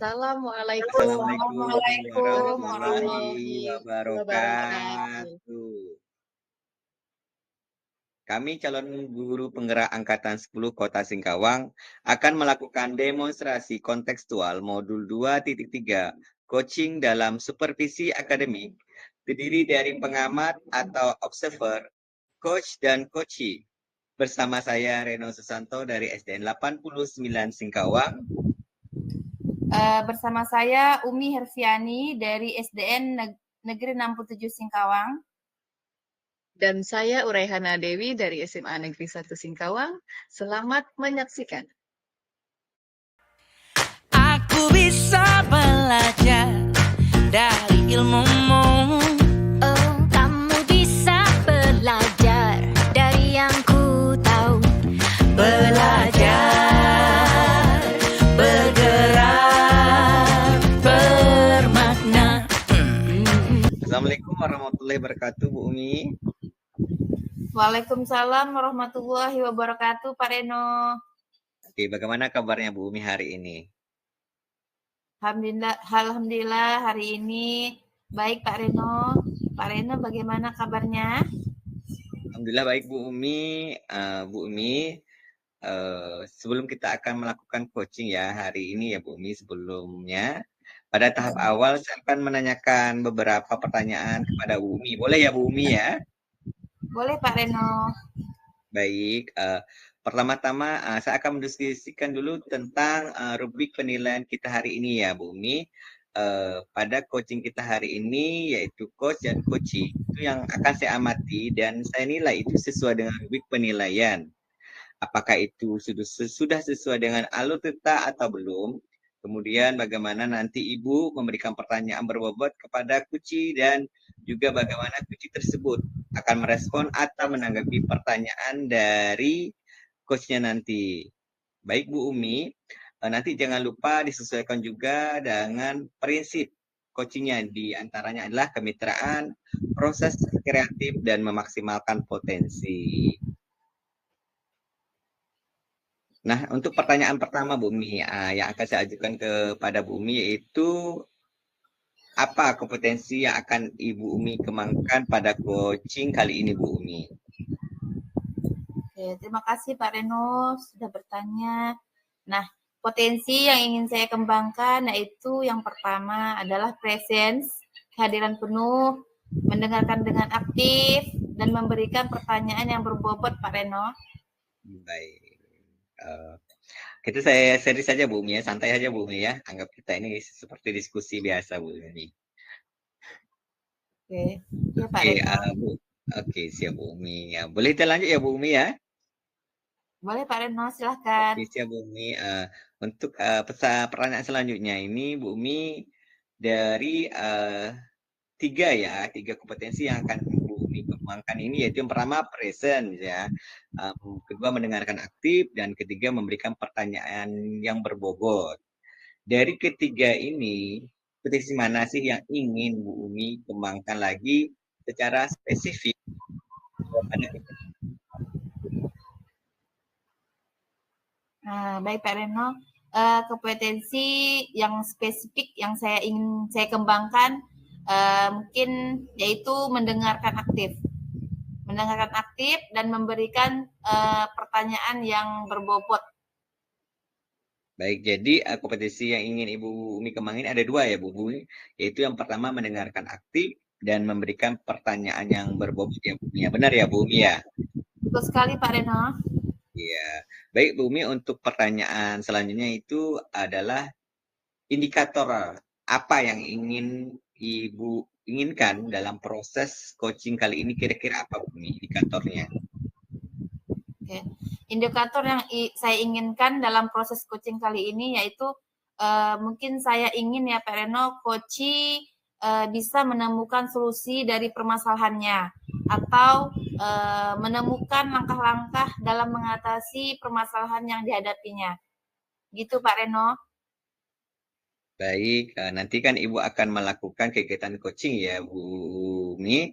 Assalamualaikum Assalamualaikum warahmatullahi warahmatullahi wabarakatuh. wabarakatuh. Kami calon guru penggerak Angkatan 10 Kota Singkawang akan melakukan demonstrasi kontekstual modul 2.3 coaching dalam supervisi akademik terdiri dari pengamat atau observer, coach dan coachee. Bersama saya Reno Susanto dari SDN 89 Singkawang. Bersama saya Umi Herfiani dari SDN Negeri 67 Singkawang. Dan saya Uraihana Dewi dari SMA Negeri 1 Singkawang. Selamat menyaksikan. Aku bisa belajar dari ilmumu. Oh, kamu bisa belajar dari yang ku tahu. Belajar, bergerak, bermakna. Assalamualaikum warahmatullahi wabarakatuh, Bu Umi. Waalaikumsalam warahmatullahi wabarakatuh, Pak Reno. Oke, bagaimana kabarnya Bu Umi hari ini? Alhamdulillah hari ini baik, Pak Reno. Pak Reno bagaimana kabarnya? Alhamdulillah baik Bu Umi. Bu Umi, sebelum kita akan melakukan coaching ya hari ini ya Bu Umi, sebelumnya pada tahap awal saya akan menanyakan beberapa pertanyaan kepada Bu Umi. Boleh ya Bu Umi ya? Boleh, Pak Reno. Baik, pertama-tama saya akan mendiskusikan dulu tentang rubrik penilaian kita hari ini ya Bu Umi. Pada coaching kita hari ini yaitu coach dan coachee itu yang akan saya amati dan saya nilai itu sesuai dengan rubrik penilaian. Apakah itu sudah sesuai dengan alur tita atau belum? Kemudian bagaimana nanti Ibu memberikan pertanyaan berbobot kepada coachee dan juga bagaimana coachee tersebut akan merespon atau menanggapi pertanyaan dari coachnya nanti. Baik Bu Umi, nanti jangan lupa disesuaikan juga dengan prinsip coachingnya, di antaranya adalah kemitraan, proses kreatif, dan memaksimalkan potensi. Nah, untuk pertanyaan pertama Bu Umi, yang akan saya ajukan kepada Bu Umi yaitu apa kompetensi yang akan Ibu Umi kembangkan pada coaching kali ini Bu Umi? Oke, terima kasih Pak Reno sudah bertanya. Nah, potensi yang ingin saya kembangkan yaitu yang pertama adalah presence, kehadiran penuh, mendengarkan dengan aktif, dan memberikan pertanyaan yang berbobot Pak Reno. Baik. Kita saya seri saja Bu Umi ya, santai aja Bu Umi ya. Anggap kita ini seperti diskusi biasa Bu Umi. Oke, ya Pak Oke, Reno. Oke, siap Bu Umi. Ya, boleh kita lanjut ya Bu Umi ya? Boleh Pak Reno, silahkan. Oke, siap Bu Umi. Untuk pertanyaan selanjutnya ini Bu Umi dari tiga kompetensi yang akan Bu Umi kembangkan ini, yaitu yang pertama present ya, kedua mendengarkan aktif, dan ketiga memberikan pertanyaan yang berbobot. Dari ketiga ini, kompetensi mana sih yang ingin Bu Umi kembangkan lagi secara spesifik? Baik Pak Reno, kompetensi yang spesifik yang ingin saya kembangkan mungkin yaitu mendengarkan aktif dan memberikan pertanyaan yang berbobot. Baik, jadi kompetensi yang ingin Ibu Umi kembangin ada dua ya Bu Umi, yaitu yang pertama mendengarkan aktif dan memberikan pertanyaan yang berbobot ya Bu Umi. Benar ya Bu Umi ya? Betul sekali Pak Reno. Iya, baik Bu Umi, untuk pertanyaan selanjutnya itu adalah indikator apa yang ingin Ibu inginkan dalam proses coaching kali ini, kira-kira apa Bu Umi indikatornya? Oke. Indikator yang saya inginkan dalam proses coaching kali ini yaitu mungkin saya ingin ya Pak Reno, coachee bisa menemukan solusi dari permasalahannya atau menemukan langkah-langkah dalam mengatasi permasalahan yang dihadapinya. Gitu Pak Reno. Baik, nanti kan Ibu akan melakukan kegiatan coaching ya Bu Umi.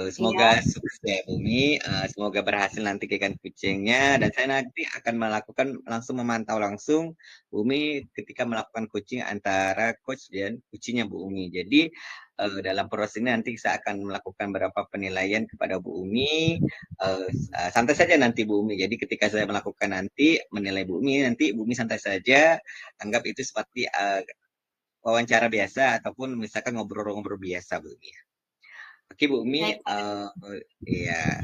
Semoga Iya. sukses ya Bumi, semoga berhasil nanti kegiatan coachingnya dan saya nanti akan melakukan langsung memantau langsung Bumi ketika melakukan coaching antara coach dan coachingnya Bu Umi. Jadi dalam proses ini nanti saya akan melakukan beberapa penilaian kepada Bu Umi. Santai saja nanti Bu Umi. Jadi ketika saya melakukan nanti menilai Bu Umi, nanti Bu Umi santai saja, anggap itu seperti wawancara biasa ataupun misalkan ngobrol-ngobrol biasa Bu Umi. Oke Bu Umi, Baik. ya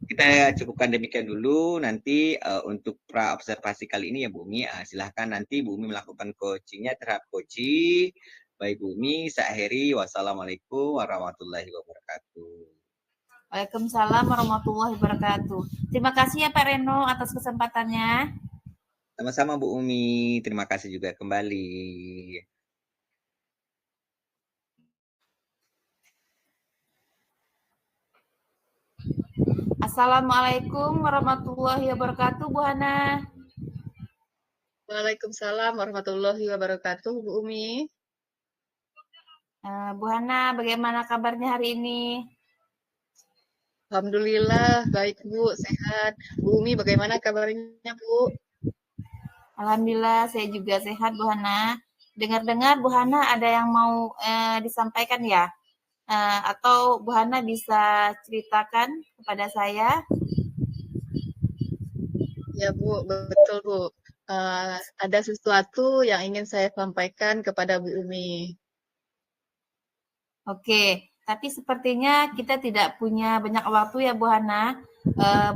kita cukupkan demikian dulu. Nanti untuk pra observasi kali ini ya Bu Umi, silahkan nanti Bu Umi melakukan coachingnya terhadap coaching. Baik Bu Umi, saya akhiri. Wassalamualaikum warahmatullahi wabarakatuh. Waalaikumsalam warahmatullahi wabarakatuh. Terima kasih ya Pak Reno atas kesempatannya. Sama-sama Bu Umi, terima kasih juga kembali. Assalamualaikum warahmatullahi wabarakatuh, Bu Hana. Waalaikumsalam warahmatullahi wabarakatuh, Bu Umi. Bu Hana, bagaimana kabarnya hari ini? Alhamdulillah, baik Bu, sehat. Bu Umi, bagaimana kabarnya Bu? Alhamdulillah, saya juga sehat, Bu Hana. Dengar-dengar Bu Hana ada yang mau disampaikan ya? Atau Bu Hana bisa ceritakan kepada saya? Ya Bu, betul Bu. Ada sesuatu yang ingin saya sampaikan kepada Bu Umi. Oke, tapi sepertinya kita tidak punya banyak waktu ya Bu Hana.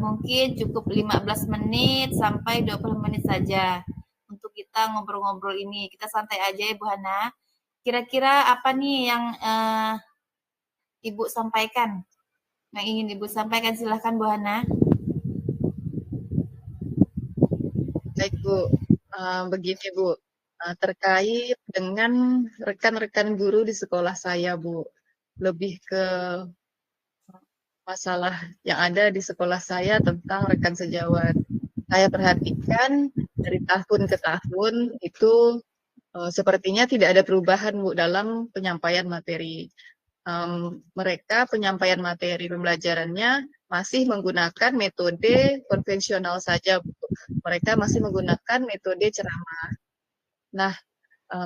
Mungkin cukup 15 menit sampai 20 menit saja untuk kita ngobrol-ngobrol ini. Kita santai aja ya Bu Hana. Kira-kira apa nih yang Ibu sampaikan? Yang ingin Ibu sampaikan silahkan Bu Hana. Baik Bu, begini Bu, terkait dengan rekan-rekan guru di sekolah saya Bu, lebih ke masalah yang ada di sekolah saya tentang rekan sejawat. Saya perhatikan dari tahun ke tahun itu sepertinya tidak ada perubahan Bu dalam penyampaian materi. Mereka penyampaian materi pembelajarannya masih menggunakan metode konvensional saja Bu. Mereka masih menggunakan metode ceramah. Nah,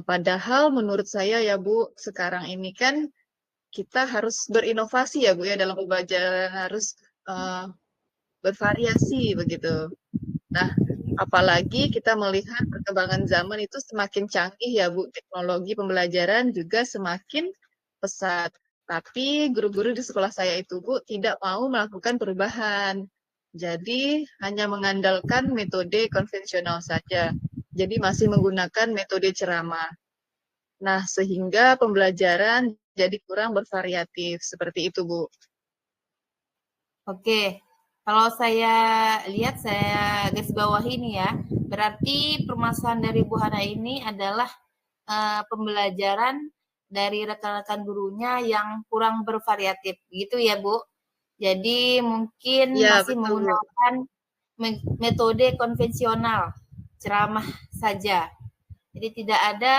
padahal menurut saya ya Bu, sekarang ini kan kita harus berinovasi ya Bu ya dalam pembelajaran, harus bervariasi begitu. Nah, apalagi kita melihat perkembangan zaman itu semakin canggih ya Bu, teknologi pembelajaran juga semakin pesat. Tapi guru-guru di sekolah saya itu Bu tidak mau melakukan perubahan. Jadi hanya mengandalkan metode konvensional saja. Jadi masih menggunakan metode ceramah. Nah, sehingga pembelajaran jadi kurang bervariatif. Seperti itu, Bu. Oke, kalau saya lihat, saya garis bawah ini ya, berarti permasalahan dari Bu Hana ini adalah pembelajaran dari rekan-rekan gurunya yang kurang bervariatif, gitu ya Bu? Jadi mungkin Ya, masih betul, Bu. menggunakan metode konvensional, ceramah saja. Jadi tidak ada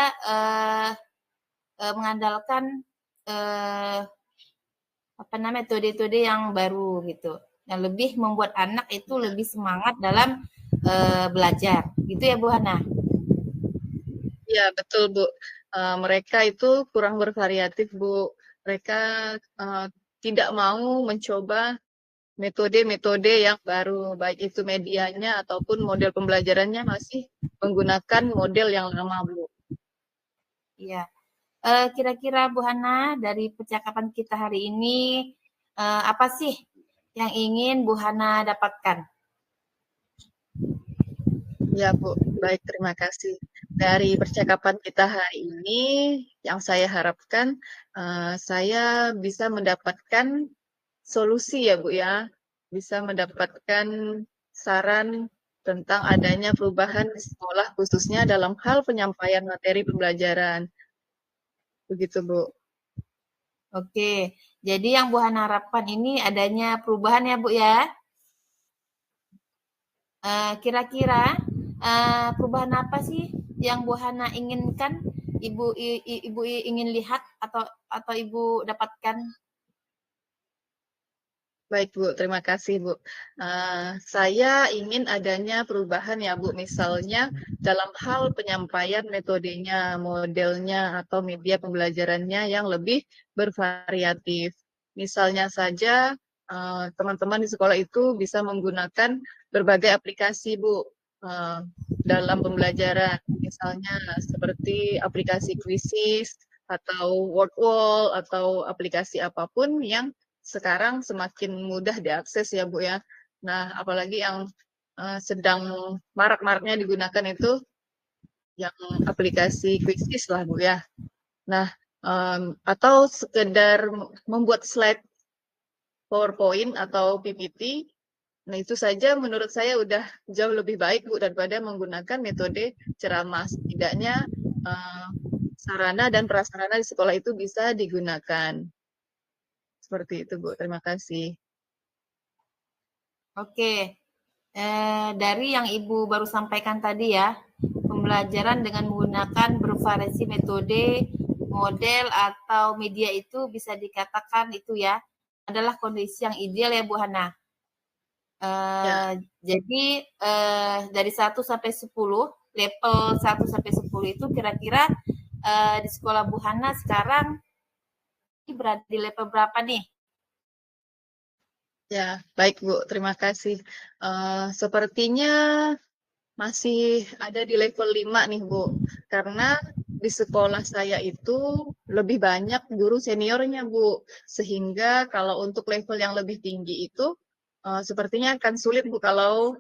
mengandalkan metode-metode yang baru gitu, yang lebih membuat anak itu lebih semangat dalam belajar, gitu ya Bu Hana? Ya, betul Bu. Mereka itu kurang bervariatif Bu. Mereka tidak mau mencoba metode-metode yang baru, baik itu medianya ataupun model pembelajarannya masih menggunakan model yang lama Bu. Iya. Kira-kira Bu Hana dari percakapan kita hari ini apa sih yang ingin Bu Hana dapatkan? Ya Bu, baik, terima kasih. Dari percakapan kita hari ini, yang saya harapkan saya bisa mendapatkan solusi ya Bu ya, bisa mendapatkan saran tentang adanya perubahan di sekolah khususnya dalam hal penyampaian materi pembelajaran. Begitu Bu. Oke, jadi yang Bu Hana harapkan ini adanya perubahan ya Bu ya. Kira-kira perubahan apa sih yang Bu Hana inginkan, Ibu ingin lihat atau Ibu dapatkan? Baik Bu, terima kasih Bu. Saya ingin adanya perubahan ya Bu, misalnya dalam hal penyampaian metodenya, modelnya, atau media pembelajarannya yang lebih bervariatif. Misalnya saja teman-teman di sekolah itu bisa menggunakan berbagai aplikasi Bu dalam pembelajaran, misalnya seperti aplikasi Quizzes atau Wordwall atau aplikasi apapun yang sekarang semakin mudah diakses ya Bu ya. Nah, apalagi yang sedang marak-maraknya digunakan itu yang aplikasi Quizzes lah Bu ya. Nah, atau sekedar membuat slide PowerPoint atau PPT, nah itu saja menurut saya udah jauh lebih baik Bu daripada menggunakan metode ceramah. Setidaknya sarana dan prasarana di sekolah itu bisa digunakan. Seperti itu Bu, terima kasih. Oke, dari yang Ibu baru sampaikan tadi ya, pembelajaran dengan menggunakan bervariasi metode, model, atau media itu bisa dikatakan itu ya, adalah kondisi yang ideal ya Bu Hana. Ya. Jadi dari 1 sampai 10, level 1 sampai 10 itu kira-kira di sekolah Bu Hana sekarang berada di level berapa nih? Ya, baik Bu, terima kasih. Sepertinya masih ada di level 5 nih Bu, karena di sekolah saya itu lebih banyak guru seniornya Bu, sehingga kalau untuk level yang lebih tinggi itu sepertinya akan sulit Bu kalau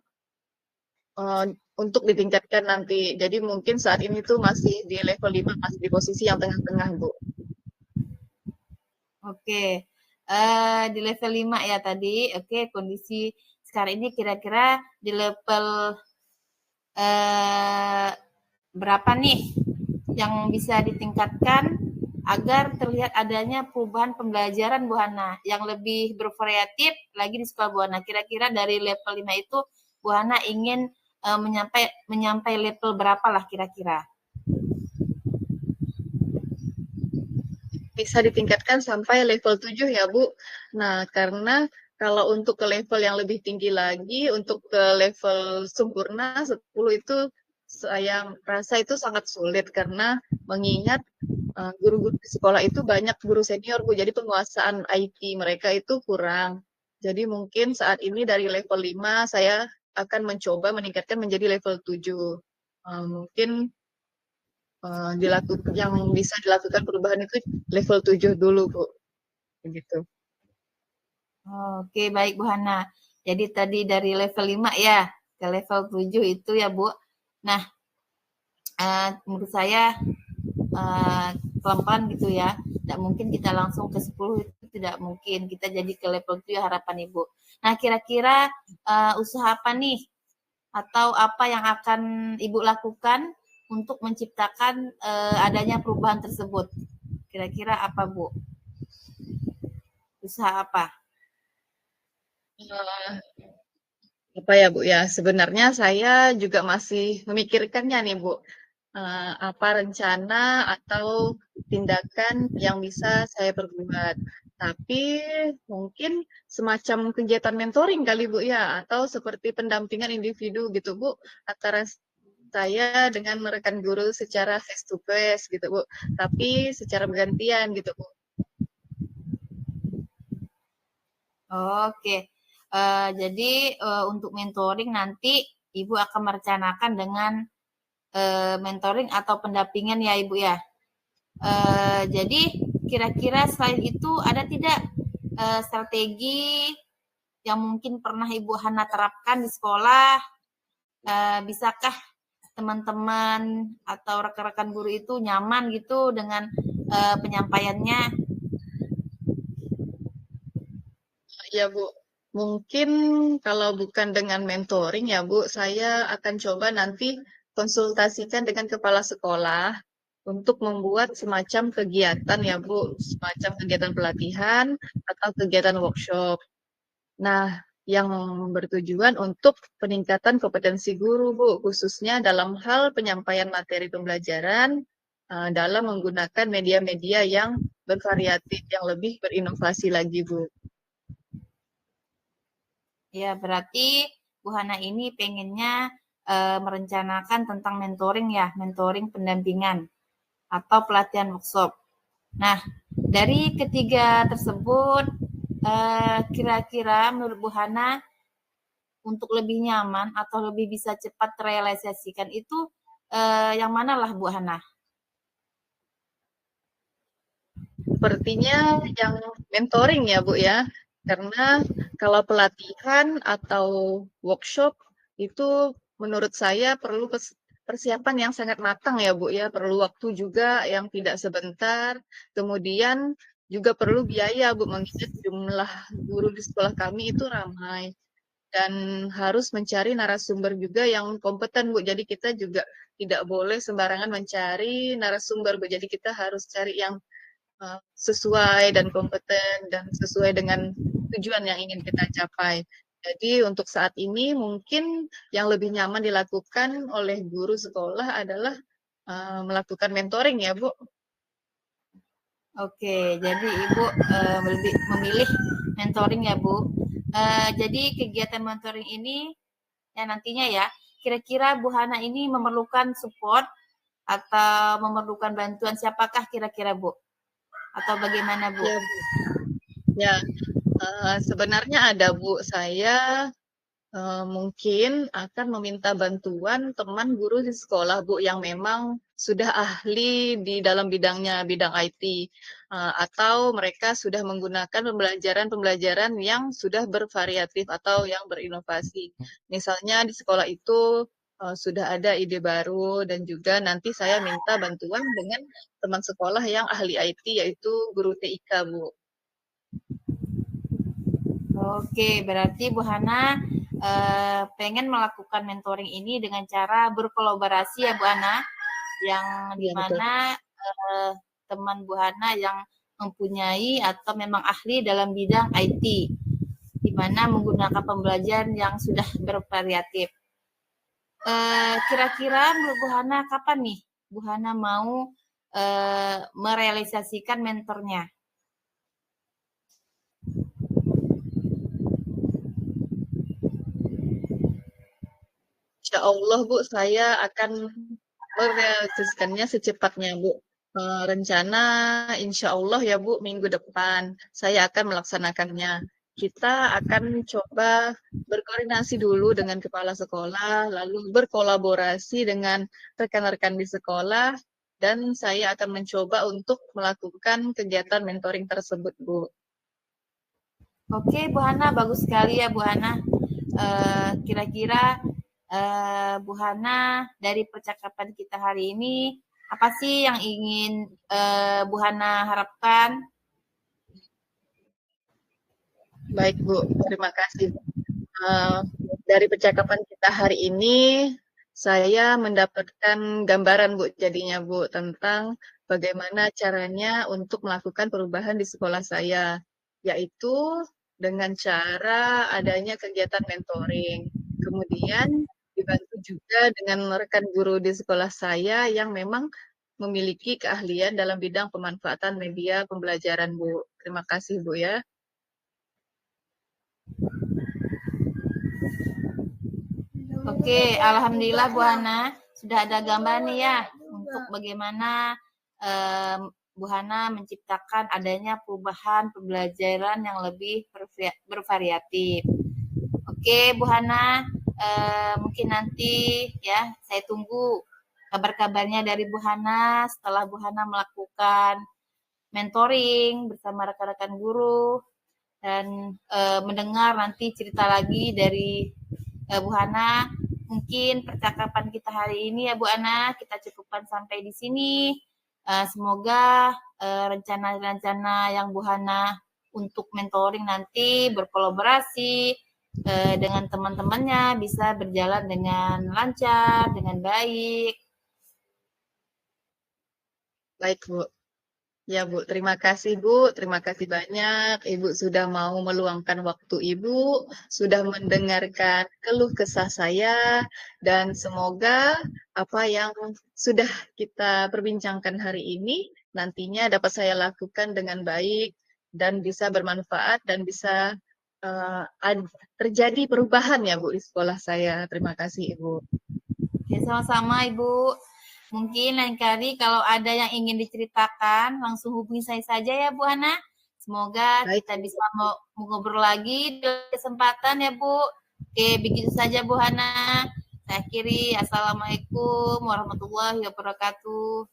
untuk ditingkatkan nanti. Jadi mungkin saat ini tuh masih di level 5, masih di posisi yang tengah-tengah Bu. Oke, di level 5 ya tadi. Oke, kondisi sekarang ini kira-kira di level berapa nih yang bisa ditingkatkan agar terlihat adanya perubahan pembelajaran Bu Hana yang lebih bervariatif lagi di sekolah Bu Hana. Kira-kira dari level 5 itu Bu Hana ingin menyampai level berapa lah kira-kira? Bisa ditingkatkan sampai level 7 ya Bu. Nah, karena kalau untuk ke level yang lebih tinggi lagi, untuk ke level sempurna 10 itu saya rasa itu sangat sulit karena mengingat guru-guru di sekolah itu banyak guru senior Bu, jadi penguasaan IT mereka itu kurang. Jadi mungkin saat ini dari level 5 saya akan mencoba meningkatkan menjadi level 7. Mungkin yang bisa dilakukan perubahan itu level 7 dulu Bu. Begitu. Oke, baik Bu Hana. Jadi tadi dari level 5 ya ke level 7 itu ya Bu. Nah, menurut saya pelan-pelan gitu ya. Tidak mungkin kita langsung ke 10 itu tidak mungkin. Kita jadi ke level 7 harapan Ibu. Nah, kira-kira usaha apa nih? Atau apa yang akan Ibu lakukan untuk menciptakan adanya perubahan tersebut? Kira-kira apa Bu? Usaha apa? Apa ya Bu ya? Sebenarnya saya juga masih memikirkannya nih Bu. Apa rencana atau tindakan yang bisa saya perbuat. Tapi mungkin semacam kegiatan mentoring kali Bu ya, atau seperti pendampingan individu gitu Bu, antara saya dengan rekan guru secara face to face gitu Bu, tapi secara bergantian gitu Bu. Oke, jadi untuk mentoring nanti Ibu akan merencanakan dengan mentoring atau pendampingan ya Ibu ya. Jadi kira-kira selain itu ada tidak strategi yang mungkin pernah Ibu Hana terapkan di sekolah? Bisakah teman-teman atau rekan-rekan guru itu nyaman gitu dengan penyampaiannya? Ya Bu, mungkin kalau bukan dengan mentoring ya Bu, saya akan coba nanti konsultasikan dengan kepala sekolah untuk membuat semacam kegiatan ya Bu, semacam kegiatan pelatihan atau kegiatan workshop. Nah, yang bertujuan untuk peningkatan kompetensi guru Bu, khususnya dalam hal penyampaian materi pembelajaran dalam menggunakan media-media yang bervariatif, yang lebih berinovasi lagi Bu. Ya, berarti Bu Hana ini pengennya merencanakan tentang mentoring ya, mentoring pendampingan atau pelatihan workshop. Nah, dari ketiga tersebut, kira-kira menurut Bu Hana untuk lebih nyaman atau lebih bisa cepat terrealisasikan itu yang mana lah Bu Hana? Sepertinya yang mentoring ya Bu ya, karena kalau pelatihan atau workshop itu menurut saya perlu persiapan yang sangat matang ya Bu ya, perlu waktu juga yang tidak sebentar, kemudian juga perlu biaya Bu, mengingat jumlah guru di sekolah kami itu ramai dan harus mencari narasumber juga yang kompeten Bu. Jadi kita juga tidak boleh sembarangan mencari narasumber Bu. Jadi kita harus cari yang sesuai dan kompeten dan sesuai dengan tujuan yang ingin kita capai. Jadi untuk saat ini mungkin yang lebih nyaman dilakukan oleh guru sekolah adalah melakukan mentoring ya Bu. Oke, jadi Ibu lebih memilih mentoring ya Bu. Jadi kegiatan mentoring ini ya nantinya ya, kira-kira Bu Hana ini memerlukan support atau memerlukan bantuan siapakah kira-kira Bu? Atau bagaimana Bu? Ya Bu. Ya, sebenarnya ada Bu. Saya mungkin akan meminta bantuan teman guru di sekolah, Bu, yang memang sudah ahli di dalam bidangnya, bidang IT. Atau mereka sudah menggunakan pembelajaran-pembelajaran yang sudah bervariatif atau yang berinovasi. Misalnya di sekolah itu sudah ada ide baru dan juga nanti saya minta bantuan dengan teman sekolah yang ahli IT, yaitu guru TIK, Bu. Oke, berarti Bu Hana pengen melakukan mentoring ini dengan cara berkolaborasi ya Bu Hana, yang Iya, betul. dimana teman Bu Hana yang mempunyai atau memang ahli dalam bidang IT, di mana menggunakan pembelajaran yang sudah bervariatif. Kira-kira menurut Bu Hana kapan nih Bu Hana mau merealisasikan mentornya? Insya Allah Bu, saya akan merealisasikannya secepatnya Bu. Rencana insya Allah ya Bu, minggu depan saya akan melaksanakannya. Kita akan coba berkoordinasi dulu dengan kepala sekolah, lalu berkolaborasi dengan rekan-rekan di sekolah, dan saya akan mencoba untuk melakukan kegiatan mentoring tersebut Bu. Oke, Bu Hana, bagus sekali ya Bu Hana. Kira-kira Bu Hana dari percakapan kita hari ini, apa sih yang ingin Bu Hana harapkan? Baik Bu, terima kasih. Dari percakapan kita hari ini, saya mendapatkan gambaran Bu jadinya Bu tentang bagaimana caranya untuk melakukan perubahan di sekolah saya, yaitu dengan cara adanya kegiatan mentoring. Kemudian dibantu juga dengan rekan guru di sekolah saya yang memang memiliki keahlian dalam bidang pemanfaatan media pembelajaran Bu. Terima kasih Bu ya. Oke, alhamdulillah Bu Hana sudah ada gambar nih ya untuk bagaimana Bu Hana menciptakan adanya perubahan pembelajaran yang lebih bervariatif. Oke, Bu Hana, mungkin nanti ya saya tunggu kabar-kabarnya dari Bu Hana setelah Bu Hana melakukan mentoring bersama rekan-rekan guru dan mendengar nanti cerita lagi dari Bu Hana. Mungkin percakapan kita hari ini ya Bu Hana kita cukupkan sampai di sini. Semoga rencana-rencana yang Bu Hana untuk mentoring nanti berkolaborasi dengan teman-temannya bisa berjalan dengan lancar, dengan baik. Baik Bu. Ya Bu, terima kasih Bu, terima kasih banyak. Ibu sudah mau meluangkan waktu Ibu, sudah mendengarkan keluh kesah saya, dan semoga apa yang sudah kita perbincangkan hari ini nantinya dapat saya lakukan dengan baik dan bisa bermanfaat dan bisa terjadi perubahan ya Bu di sekolah saya. Terima kasih Ibu. Oke, sama-sama Ibu. Mungkin lain kali kalau ada yang ingin diceritakan, langsung hubungi saya saja ya Bu Hana. Semoga Baik. kita bisa ngobrol lagi di kesempatan ya Bu. Oke, begitu saja Bu Hana. Saya akhiri. Assalamualaikum warahmatullahi wabarakatuh.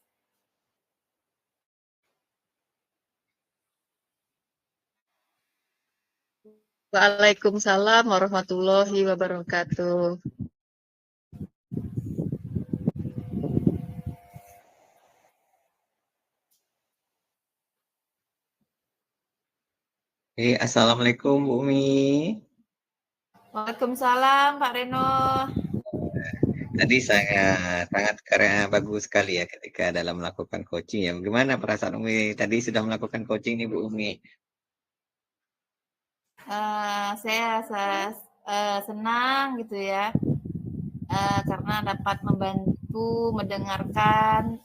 Waalaikumsalam warahmatullahi wabarakatuh. Assalamualaikum Bu Umi. Waalaikumsalam Pak Reno. Tadi sangat bagus sekali ya ketika dalam melakukan coaching ya. Bagaimana perasaan Umi tadi sudah melakukan coaching nih Bu Umi? Saya senang gitu ya, karena dapat membantu mendengarkan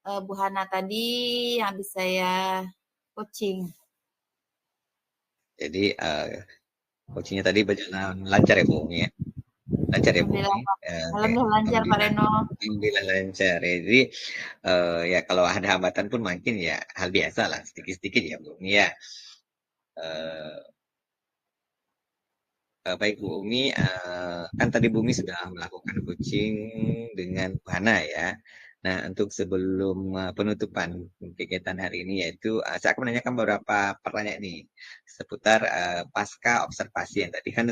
Bu Hana tadi yang habis saya coaching. Jadi coachingnya tadi berjalan lancar ya Bu Umi ya? Lancar ya Bu Umi? Alhamdulillah lancar Pak Reno. Alhamdulillah lancar ya. Jadi ya kalau ada hambatan pun mungkin ya hal biasa lah, sedikit-sedikit ya Bu Umi ya. Baik Bu Umi, kan tadi Bu Umi sudah melakukan coaching dengan Bu Hana ya. Nah, untuk sebelum penutupan kegiatan hari ini yaitu saya akan menanyakan beberapa pertanyaan nih seputar pasca observasi yang tadi kan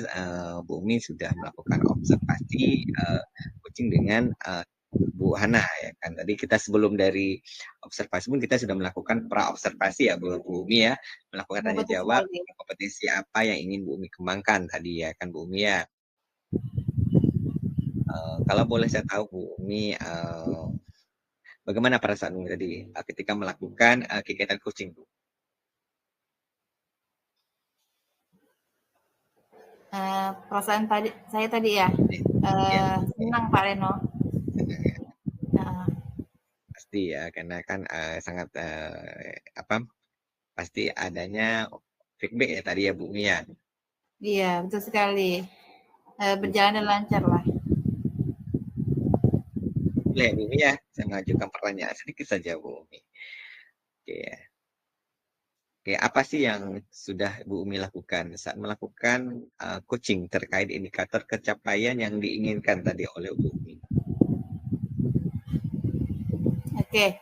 Bu Umi sudah melakukan observasi coaching dengan Bu Hana ya kan. Tadi kita sebelum dari observasi pun kita sudah melakukan pra observasi ya Bu Umi ya, melakukan tanya jawab kompetensi apa yang ingin Bu Umi kembangkan tadi ya kan Bu Umi ya. Kalau boleh saya tahu Bu Umi, bagaimana perasaan Bu Umi tadi ketika melakukan kegiatan coaching Bu? Perasaan saya tadi ya, senang Pak Reno. Pasti ya, karena kan sangat pasti adanya feedback ya tadi ya Bu Umi ya. Iya, betul sekali. Berjalan dan lancar lah. Boleh Bu Umi ya, saya mengajukan pertanyaan sedikit saja Bu Umi. Oke. Oke, apa sih yang sudah Bu Umi lakukan saat melakukan coaching terkait indikator pencapaian yang diinginkan tadi oleh Bu Umi? Oke,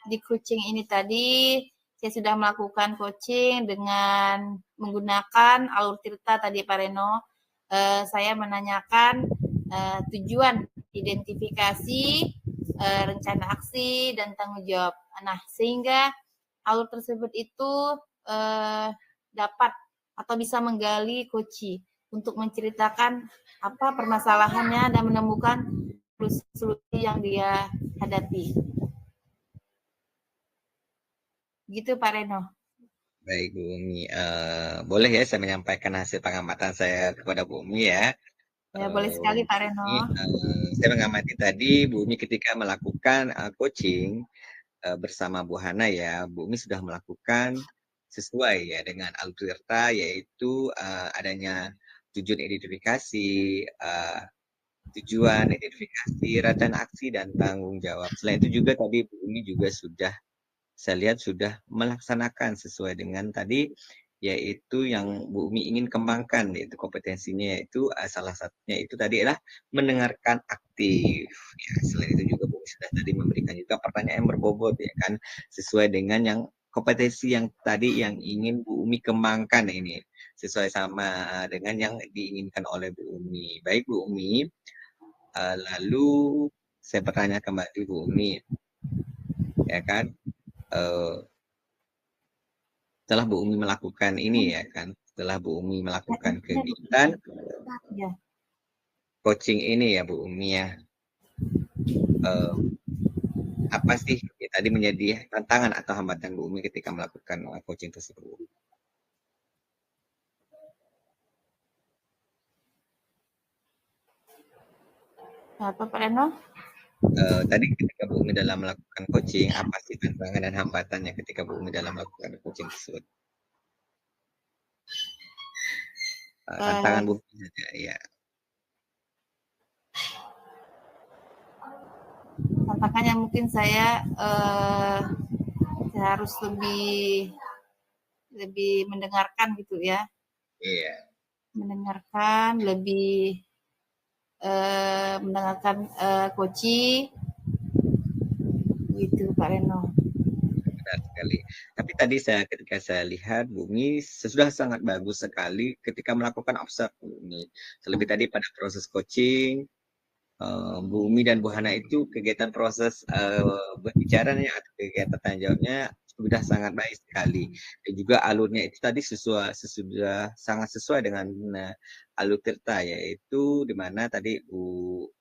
di coaching ini tadi saya sudah melakukan coaching dengan menggunakan alur cerita tadi Pak Reno. Saya menanyakan tujuan, identifikasi, rencana aksi, dan tanggung jawab. Nah, sehingga alur tersebut itu dapat atau bisa menggali coach untuk menceritakan apa permasalahannya dan menemukan solusi yang dia hadapi. Gitu Pak Reno. Baik Bu Umi, boleh ya saya menyampaikan hasil pengamatan saya kepada Bu Umi ya? Ya boleh sekali Pak Reno. Saya mengamati tadi Bu Umi ketika melakukan coaching bersama Bu Hana ya, Bu Umi sudah melakukan sesuai ya dengan alur cerita yaitu adanya tujuan identifikasi, rencana aksi dan tanggung jawab. Selain itu juga tadi Bu Umi juga sudah saya lihat sudah melaksanakan sesuai dengan tadi yaitu yang Bu Umi ingin kembangkan yaitu kompetensinya yaitu salah satunya itu tadi adalah mendengarkan aktif. Ya, selain itu juga Bu Umi sudah tadi memberikan juga pertanyaan yang berbobot ya kan sesuai dengan yang kompetensi yang tadi yang ingin Bu Umi kembangkan ini sesuai sama dengan yang diinginkan oleh Bu Umi. Baik Bu Umi, lalu saya bertanya kembali Bu Umi, ya kan? Setelah Bu Umi melakukan ini ya kan, setelah Bu Umi melakukan kegiatan coaching ini ya Bu Umi ya, apa sih ya, tadi menjadi tantangan atau hambatan Bu Umi ketika melakukan coaching tersebut? Apa Pak Reno? Tadi ketika Bu Umi dalam melakukan coaching, apa sih tantangan dan hambatannya ketika Bu Umi dalam melakukan coaching tersebut? tantangan Bumi saja ya. Tantangannya mungkin saya harus lebih mendengarkan gitu ya, Iya. mendengarkan lebih mendengarkan Koci gitu Pak Reno. Benar sekali. Tapi tadi ketika saya lihat Bumi sudah sangat bagus sekali ketika melakukan observe Bumi. Terlebih tadi pada proses coaching, Bumi dan Bu Hana itu kegiatan proses berbicaranya atau kegiatan tanya jawabnya sudah sangat baik sekali. Dan juga alurnya itu tadi sudah sangat sesuai dengan alur Tirta, yaitu di mana tadi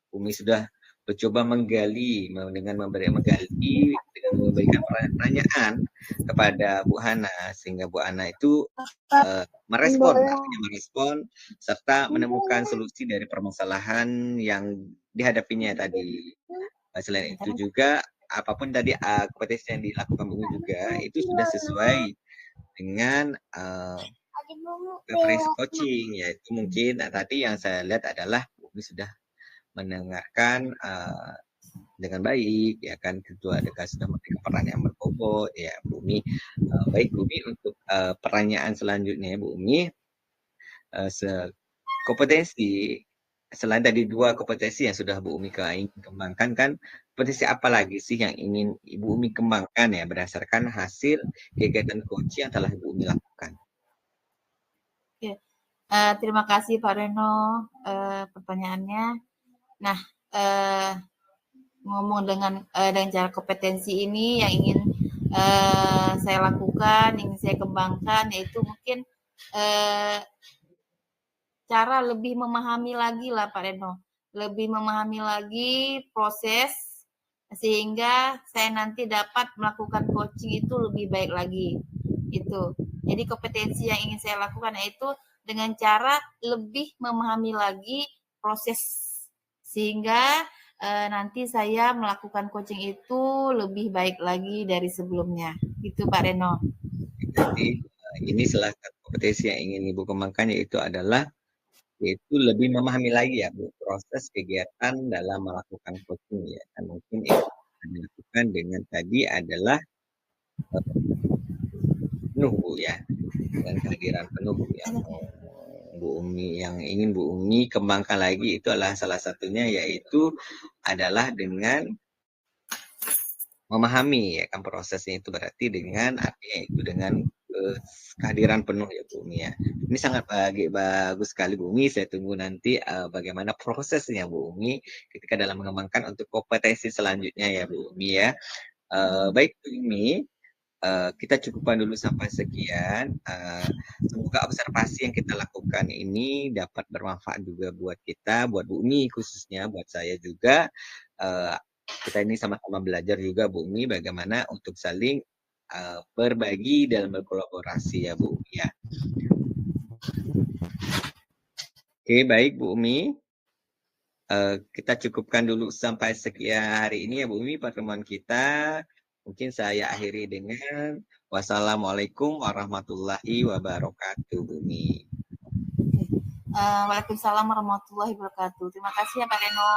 Bumi sudah mencoba menggali dengan memberikan pertanyaan kepada Bu Hana sehingga Bu Hana itu merespon serta menemukan solusi dari permasalahan yang dihadapinya tadi. Selain itu juga apapun tadi kompetensi yang dilakukan Bumi juga itu sudah sesuai dengan referensi coaching, yaitu mungkin tadi yang saya lihat adalah Bumi sudah mendengarkan dengan baik, ya kan, ketua dekat sudah memberikan pertanyaan berbobot, ya Bumi. Baik Bumi, untuk pertanyaan selanjutnya Bumi, kompetensi selain dari 2 kompetensi yang sudah Bu Umi kembangkan kan, kompetensi apa lagi sih yang ingin Ibu Umi kembangkan ya berdasarkan hasil kegiatan coaching yang telah Ibu Umi lakukan? Terima kasih Pak Reno pertanyaannya. Nah, ngomong dengan cara kompetensi ini yang ingin saya lakukan, ingin saya kembangkan, yaitu mungkin cara lebih memahami lagi lah Pak Reno, lebih memahami lagi proses sehingga saya nanti dapat melakukan coaching itu lebih baik lagi. Itu. Jadi kompetensi yang ingin saya lakukan yaitu dengan cara lebih memahami lagi proses sehingga nanti saya melakukan coaching itu lebih baik lagi dari sebelumnya. Itu Pak Reno. Jadi ini salah satu kompetensi yang ingin Ibu kembangkan yaitu lebih memahami lagi ya Bu proses kegiatan dalam melakukan coaching ya. Dan mungkin itu dilakukan dengan tadi adalah penuh Bu ya, dengan kehadiran penuh Bu ya. Bu Umi yang ingin Bu Umi kembangkan lagi itu adalah salah satunya yaitu adalah dengan memahami ya kan prosesnya itu berarti dengan artinya itu dengan kehadiran penuh ya Bu Umi ya. Ini sangat bagus sekali Bu Umi. Saya tunggu nanti bagaimana prosesnya Bu Umi ketika dalam mengembangkan untuk kompetensi selanjutnya ya Bu Umi ya. Baik Bu Umi, kita cukupkan dulu sampai sekian. Semoga observasi yang kita lakukan ini dapat bermanfaat juga buat kita, buat Bu Umi khususnya, buat saya juga. Kita ini sama-sama belajar juga Bu Umi bagaimana untuk saling berbagi dan berkolaborasi ya Bu Umi ya. Oke, baik Bu Umi. Kita cukupkan dulu sampai sekian hari ini ya Bu Umi pertemuan kita. Mungkin saya akhiri dengan wassalamualaikum warahmatullahi wabarakatuh Bu Umi. Waalaikumsalam warahmatullahi wabarakatuh. Terima kasih ya Pak Reno.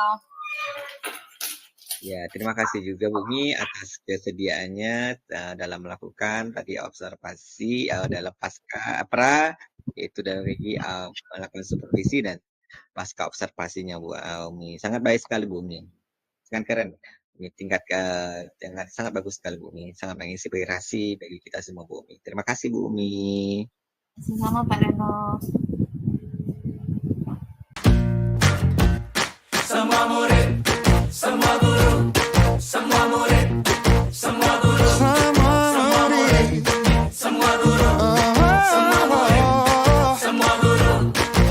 Ya, terima kasih juga Bu Umi atas kesediaannya dalam melakukan tadi observasi dalam pasca yaitu dari melakukan supervisi dan pasca observasinya Bu Umi. Sangat baik sekali Bu Umi. Sangat keren. Tingkat sangat bagus sekali Bu Umi. Sangat menginspirasi bagi kita semua Bu Umi. Terima kasih Bu Umi. Sama-sama Pak Reno. Semua murid, semua guru, semua murid, semua guru, semua murid, semua guru, semua murid, semua guru,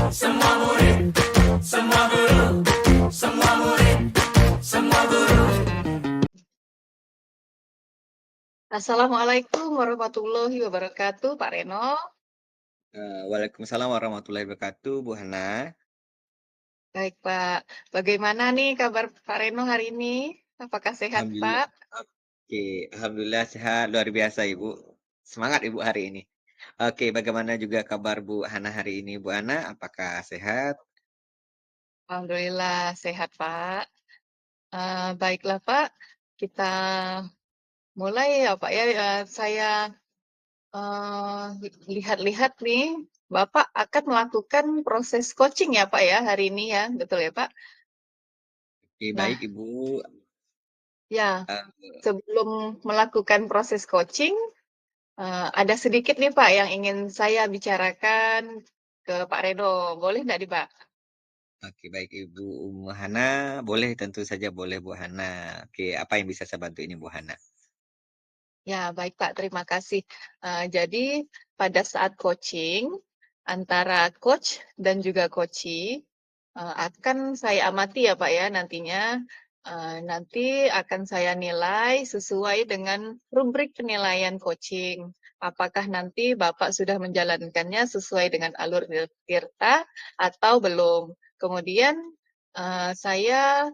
semua murid, semua guru, semua murid, semua guru. Assalamualaikum warahmatullahi wabarakatuh, Pak Reno. Waalaikumsalam warahmatullahi wabarakatuh, Bu Hana. Baik, Pak. Bagaimana nih kabar Pak Reno hari ini? Apakah sehat, Pak? Oke, alhamdulillah sehat, luar biasa Ibu. Semangat Ibu hari ini. Oke, bagaimana juga kabar Bu Hana hari ini? Bu Hana, apakah sehat? Alhamdulillah sehat, Pak. Baiklah, Pak, kita mulai ya, Pak, ya. Saya lihat-lihat nih, Bapak akan melakukan proses coaching ya, Pak, ya, hari ini ya, betul ya, Pak? Oke, Nah, baik Ibu. ya, Eh, sebelum melakukan proses coaching, ada sedikit nih, Pak, yang ingin saya bicarakan ke Pak Reno. Boleh nggak nih, Pak? oke, baik Ibu Hana, boleh tentu saja boleh Bu Hana. Oke, apa yang bisa saya bantu ini Bu Hana? Ya, baik Pak, terima kasih. Jadi pada saat coaching antara coach dan juga coachee akan saya amati ya Pak ya nantinya. Nanti akan saya nilai sesuai dengan rubrik penilaian coaching. Apakah nanti Bapak sudah menjalankannya sesuai dengan alur Tirta atau belum? Kemudian saya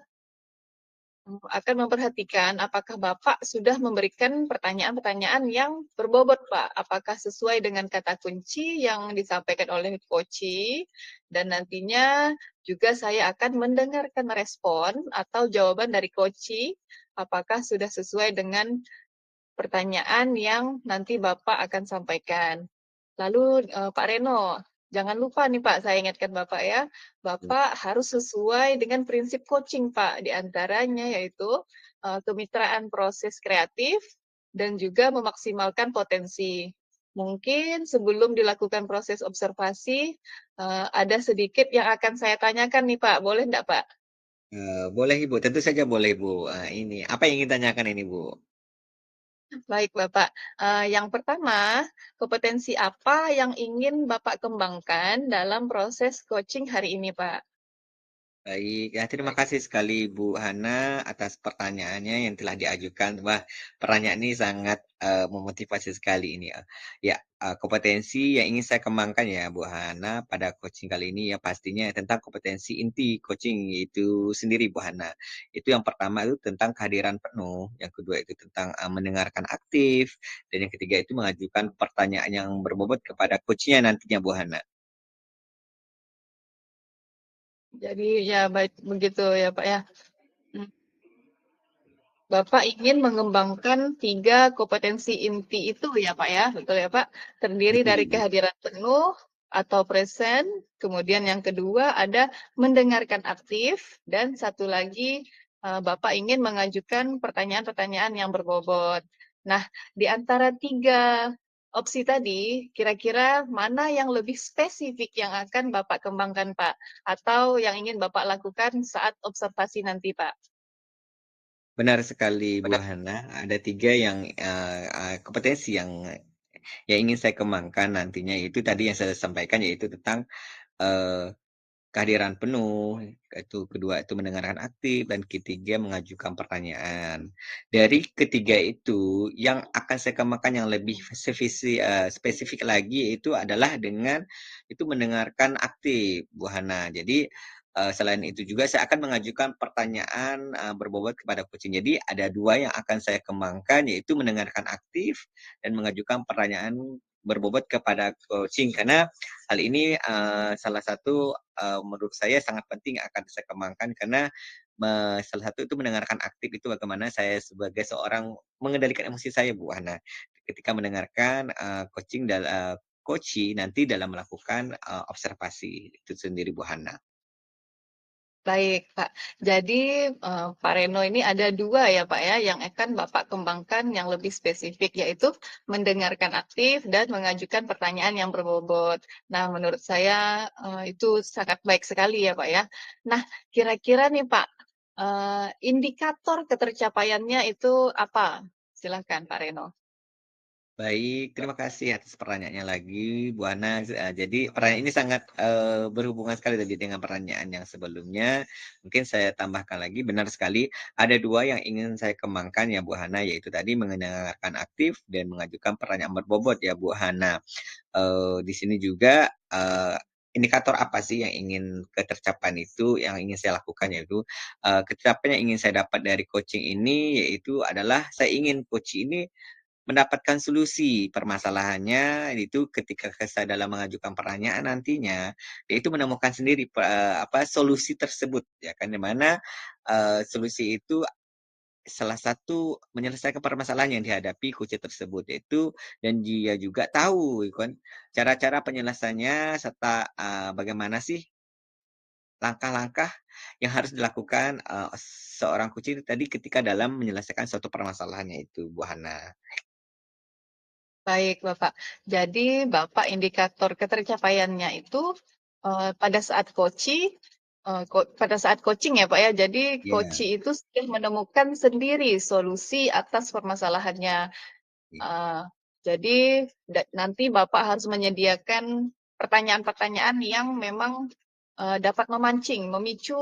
akan memperhatikan apakah Bapak sudah memberikan pertanyaan-pertanyaan yang berbobot, Pak. Apakah sesuai dengan kata kunci yang disampaikan oleh coachee, dan nantinya juga saya akan mendengarkan respon atau jawaban dari coachee, apakah sudah sesuai dengan pertanyaan yang nanti Bapak akan sampaikan. Lalu Pak Reno, jangan lupa nih Pak, saya ingatkan Bapak ya, Bapak harus sesuai dengan prinsip coaching Pak, di antaranya yaitu kemitraan proses kreatif dan juga memaksimalkan potensi. Mungkin sebelum dilakukan proses observasi, ada sedikit yang akan saya tanyakan nih Pak, boleh enggak Pak? Boleh Ibu, tentu saja boleh Bu. Ini apa yang ingin tanyakan ini Bu? Baik Bapak, yang pertama, kompetensi apa yang ingin Bapak kembangkan dalam proses coaching hari ini, Pak? Baik, ya terima kasih sekali Bu Hana atas pertanyaannya yang telah diajukan. Wah, pertanyaan ini sangat memotivasi sekali ini. Ya, kompetensi yang ingin saya kembangkan ya Bu Hana pada coaching kali ini ya pastinya tentang kompetensi inti coaching itu sendiri Bu Hana. Itu yang pertama itu tentang kehadiran penuh, yang kedua itu tentang mendengarkan aktif, dan yang ketiga itu mengajukan pertanyaan yang berbobot kepada coachnya nantinya Bu Hana. Jadi ya baik begitu ya Pak ya. Hmm. Bapak ingin mengembangkan 3 kompetensi inti itu ya Pak ya, betul ya Pak? Terdiri Betul dari Ibu. kehadiran penuh atau present, kemudian yang kedua ada mendengarkan aktif, dan satu lagi Bapak ingin mengajukan pertanyaan-pertanyaan yang berbobot. Nah, di antara 3 opsi tadi, kira-kira mana yang lebih spesifik yang akan Bapak kembangkan Pak? Atau yang ingin Bapak lakukan saat observasi nanti Pak? Benar sekali Bu Hana, ada tiga yang kompetensi yang ingin saya kembangkan nantinya itu tadi yang saya sampaikan yaitu tentang eh, kehadiran penuh, itu kedua itu mendengarkan aktif, dan ketiga mengajukan pertanyaan. Dari ketiga itu, yang akan saya kembangkan yang lebih spesifik lagi yaitu adalah dengan itu mendengarkan aktif, Bu Hana. Jadi selain itu juga saya akan mengajukan pertanyaan berbobot kepada coaching. Jadi ada dua yang akan saya kembangkan yaitu mendengarkan aktif dan mengajukan pertanyaan berbobot kepada coaching karena hal ini salah satu menurut saya sangat penting akan saya kembangkan karena salah satu itu mendengarkan aktif itu bagaimana saya sebagai seorang mengendalikan emosi saya Bu Hana ketika mendengarkan coaching dan coaching nanti dalam melakukan observasi itu sendiri Bu Hana. Baik, Pak. Jadi, Pak Reno ini ada 2 ya, Pak, ya, yang akan Bapak kembangkan yang lebih spesifik, yaitu mendengarkan aktif dan mengajukan pertanyaan yang berbobot. Nah, menurut saya, itu sangat baik sekali ya, Pak, ya. Nah, kira-kira nih, Pak, indikator ketercapaiannya itu apa? Silahkan, Pak Reno. Baik, terima kasih atas pertanyaannya lagi, Bu Ana. Jadi pertanyaan ini sangat berhubungan sekali tadi dengan pertanyaan yang sebelumnya. Mungkin saya tambahkan lagi, benar sekali. Ada dua yang ingin saya kembangkan ya Bu Hana, yaitu tadi mendengarkan aktif dan mengajukan pertanyaan berbobot ya Bu Hana. Di sini juga indikator apa sih yang ingin ketercapaian itu, yang ingin saya lakukan yaitu ketercapaian yang ingin saya dapat dari coaching ini, yaitu adalah saya ingin coach ini mendapatkan solusi permasalahannya itu ketika saya dalam mengajukan pertanyaan nantinya yaitu menemukan sendiri solusi tersebut ya kan, di mana solusi itu salah satu menyelesaikan permasalahan yang dihadapi coach tersebut yaitu, dan dia juga tahu kan cara-cara penyelesaiannya serta bagaimana sih langkah-langkah yang harus dilakukan seorang coach tadi ketika dalam menyelesaikan suatu permasalahannya itu, Bu Hana. Baik, Bapak. Jadi, Bapak indikator ketercapaiannya itu pada saat pada saat coaching ya, Pak ya. Jadi, Iya. coach itu sudah menemukan sendiri solusi atas permasalahannya. Iya. Uh, jadi nanti Bapak harus menyediakan pertanyaan-pertanyaan yang memang dapat memicu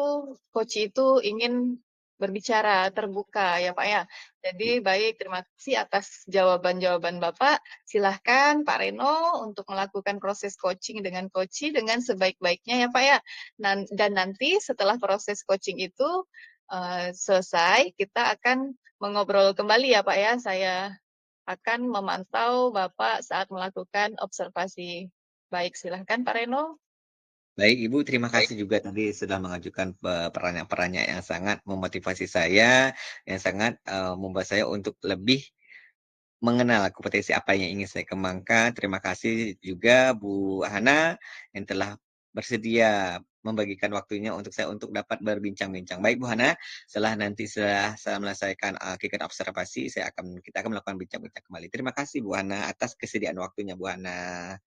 coach itu ingin berbicara terbuka ya Pak ya. Jadi baik, terima kasih atas jawaban-jawaban Bapak. Silahkan Pak Reno untuk melakukan proses coaching dengan coach dengan sebaik-baiknya ya Pak ya. Dan nanti setelah proses coaching itu selesai, kita akan mengobrol kembali ya Pak ya. Saya akan memantau Bapak saat melakukan observasi. Baik, silahkan Pak Reno. Baik Ibu, terima kasih juga tadi sudah mengajukan pertanyaan-pertanyaan yang sangat memotivasi saya, yang sangat membuat saya untuk lebih mengenal kompetensi apa yang ingin saya kembangkan. Terima kasih juga Bu Hana yang telah bersedia membagikan waktunya untuk saya untuk dapat berbincang-bincang. Baik Bu Hana, setelah saya melesaikan kegiatan observasi, kita akan melakukan bincang-bincang kembali. Terima kasih Bu Hana atas kesediaan waktunya Bu Hana.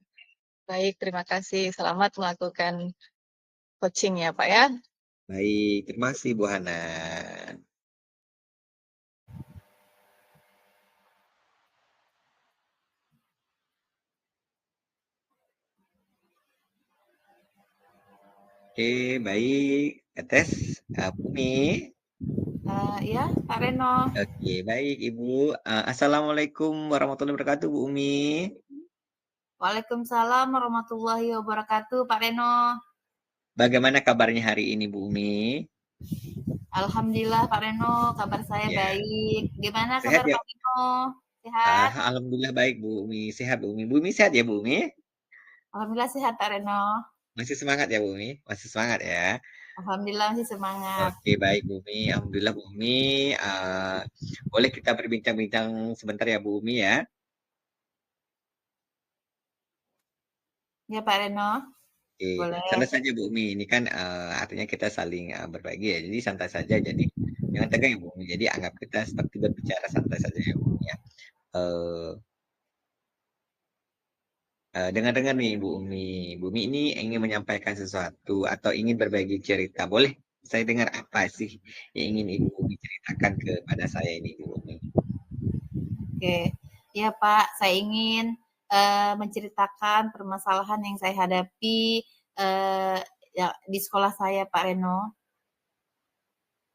Baik, terima kasih. Selamat melakukan coaching ya Pak ya. Baik, terima kasih Bu Hana. Oke, baik. Tes, Bumi. Ya, Pak Reno. Oke, baik Ibu. Assalamualaikum warahmatullahi wabarakatuh, Bu Umi. Waalaikumsalam warahmatullahi wabarakatuh, Pak Reno. Bagaimana kabarnya hari ini, Bu Umi? Alhamdulillah, Pak Reno, kabar saya Ya. baik. Gimana Sehat kabar ya? Pak Reno? Sehat? Alhamdulillah baik, Bu Umi. Sehat, Bu Umi. Bu Umi sehat ya, Bu Umi? Alhamdulillah sehat, Pak Reno. Masih semangat ya, Bu Umi? Masih semangat ya? Alhamdulillah masih semangat. Oke, baik, Bu Umi. Alhamdulillah, Bu Umi. Boleh kita berbincang-bincang sebentar ya, Bu Umi ya? Ya, Pak Reno. Oke, Boleh. santai saja Bu Umi. Ini kan artinya kita saling berbagi ya. Jadi santai saja. Jadi jangan tegang ya Bu Umi. Jadi anggap kita seperti berbicara santai saja ya Bu Umi ya. Dengar-dengar nih Bu Umi. Bu Umi ini ingin menyampaikan sesuatu atau ingin berbagi cerita. Boleh saya dengar apa sih yang ingin Ibu Umi ceritakan kepada saya ini Bu Umi? Oke. Ya Pak, saya ingin menceritakan permasalahan yang saya hadapi ya, di sekolah saya Pak Reno.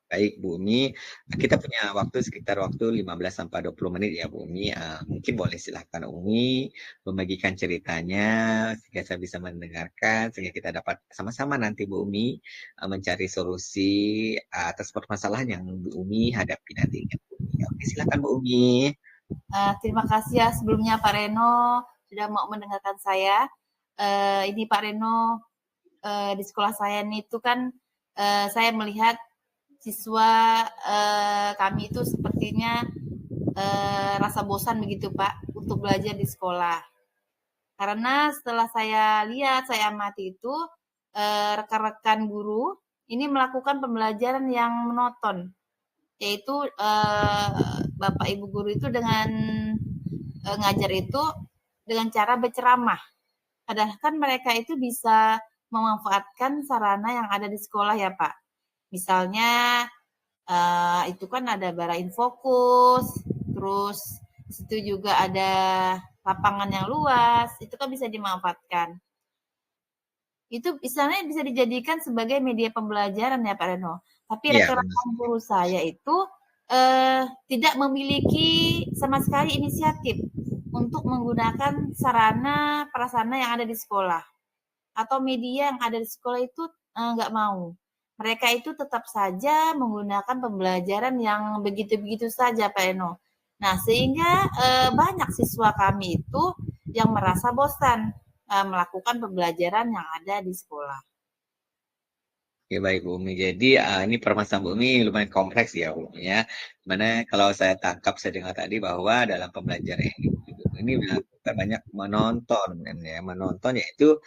Baik Bu Umi, kita punya sekitar waktu 15-20 menit ya Bu Umi. Mungkin boleh silahkan Umi membagikan ceritanya sehingga saya bisa mendengarkan, sehingga kita dapat sama-sama nanti Bu Umi mencari solusi atas permasalahan yang Bu Umi hadapi nanti. Oke, silakan Bu Umi. Terima kasih ya sebelumnya Pak Reno sudah mau mendengarkan saya. Ini Pak Reno, di sekolah saya nih itu kan saya melihat siswa kami itu sepertinya rasa bosan begitu Pak untuk belajar di sekolah. Karena setelah saya lihat, saya amati itu rekan-rekan guru ini melakukan pembelajaran yang monoton, yaitu Bapak Ibu guru itu dengan ngajar itu dengan cara berceramah. Padahal kan mereka itu bisa memanfaatkan sarana yang ada di sekolah ya Pak. Misalnya itu kan ada bara infokus, terus situ juga ada lapangan yang luas, itu kan bisa dimanfaatkan. Itu misalnya bisa dijadikan sebagai media pembelajaran ya Pak Reno. Tapi rekan-rekan guru saya itu tidak memiliki sama sekali inisiatif untuk menggunakan sarana prasarana yang ada di sekolah atau media yang ada di sekolah itu nggak mau. Mereka itu tetap saja menggunakan pembelajaran yang begitu-begitu saja Pak Eno. Nah, sehingga banyak siswa kami itu yang merasa bosan melakukan pembelajaran yang ada di sekolah. Oke, baik Bu Umi. Jadi ini permasalahan Bu Umi lumayan kompleks ya Bu Umi ya. Dimana kalau saya tangkap, saya dengar tadi bahwa dalam pembelajaran ini melakukan banyak menonton kan ya. Menonton yaitu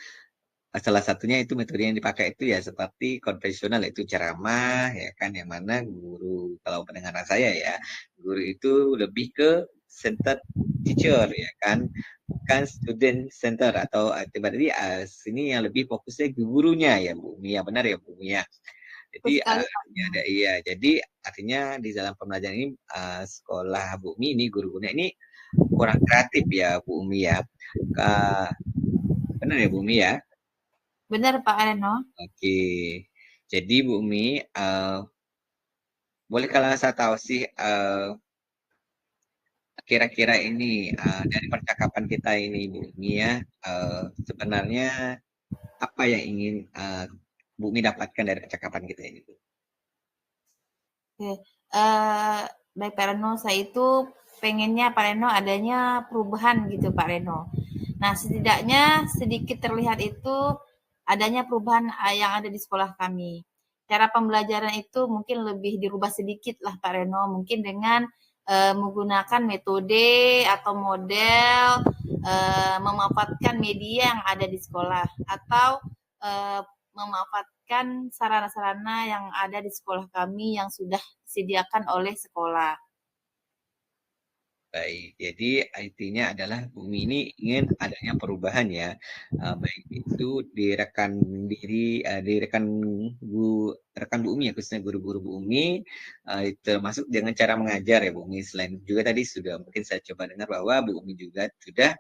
salah satunya itu metode yang dipakai itu ya seperti konvensional yaitu ceramah ya kan, yang mana guru, kalau pendengaran saya ya, guru itu lebih ke center teacher ya kan, bukan student center, atau berarti sini yang lebih fokusnya ke gurunya ya Bu Umi ya, benar ya Bu Umi ya. Jadi Terus sekali ya ada iya, jadi artinya di dalam pembelajaran ini sekolah Bu Umi ini guru-gurunya ini kurang kreatif ya Bu Umi ya. Benar ya Bu Umi ya. benar Pak Reno. Oke, jadi Bu Umi, boleh kalau saya tahu sih, kira-kira ini dari percakapan kita ini Bu Umi ya, sebenarnya apa yang ingin Bu Umi dapatkan dari percakapan kita ini Bu? Oke, baik Pak Reno, saya itu pengennya Pak Reno adanya perubahan gitu Pak Reno. Nah, setidaknya sedikit terlihat itu adanya perubahan yang ada di sekolah kami. Cara pembelajaran itu mungkin lebih dirubah sedikit lah Pak Reno, mungkin dengan menggunakan metode atau model memanfaatkan media yang ada di sekolah atau memanfaatkan sarana-sarana yang ada di sekolah kami yang sudah disediakan oleh sekolah. Baik, jadi intinya adalah Bu Umi ini ingin adanya perubahan ya, baik itu di rekan di rekan Bu Umi ya, khususnya guru-guru Bu Umi, termasuk dengan cara mengajar ya Bu Umi. Selain juga tadi sudah mungkin saya coba dengar bahwa Bu Umi juga sudah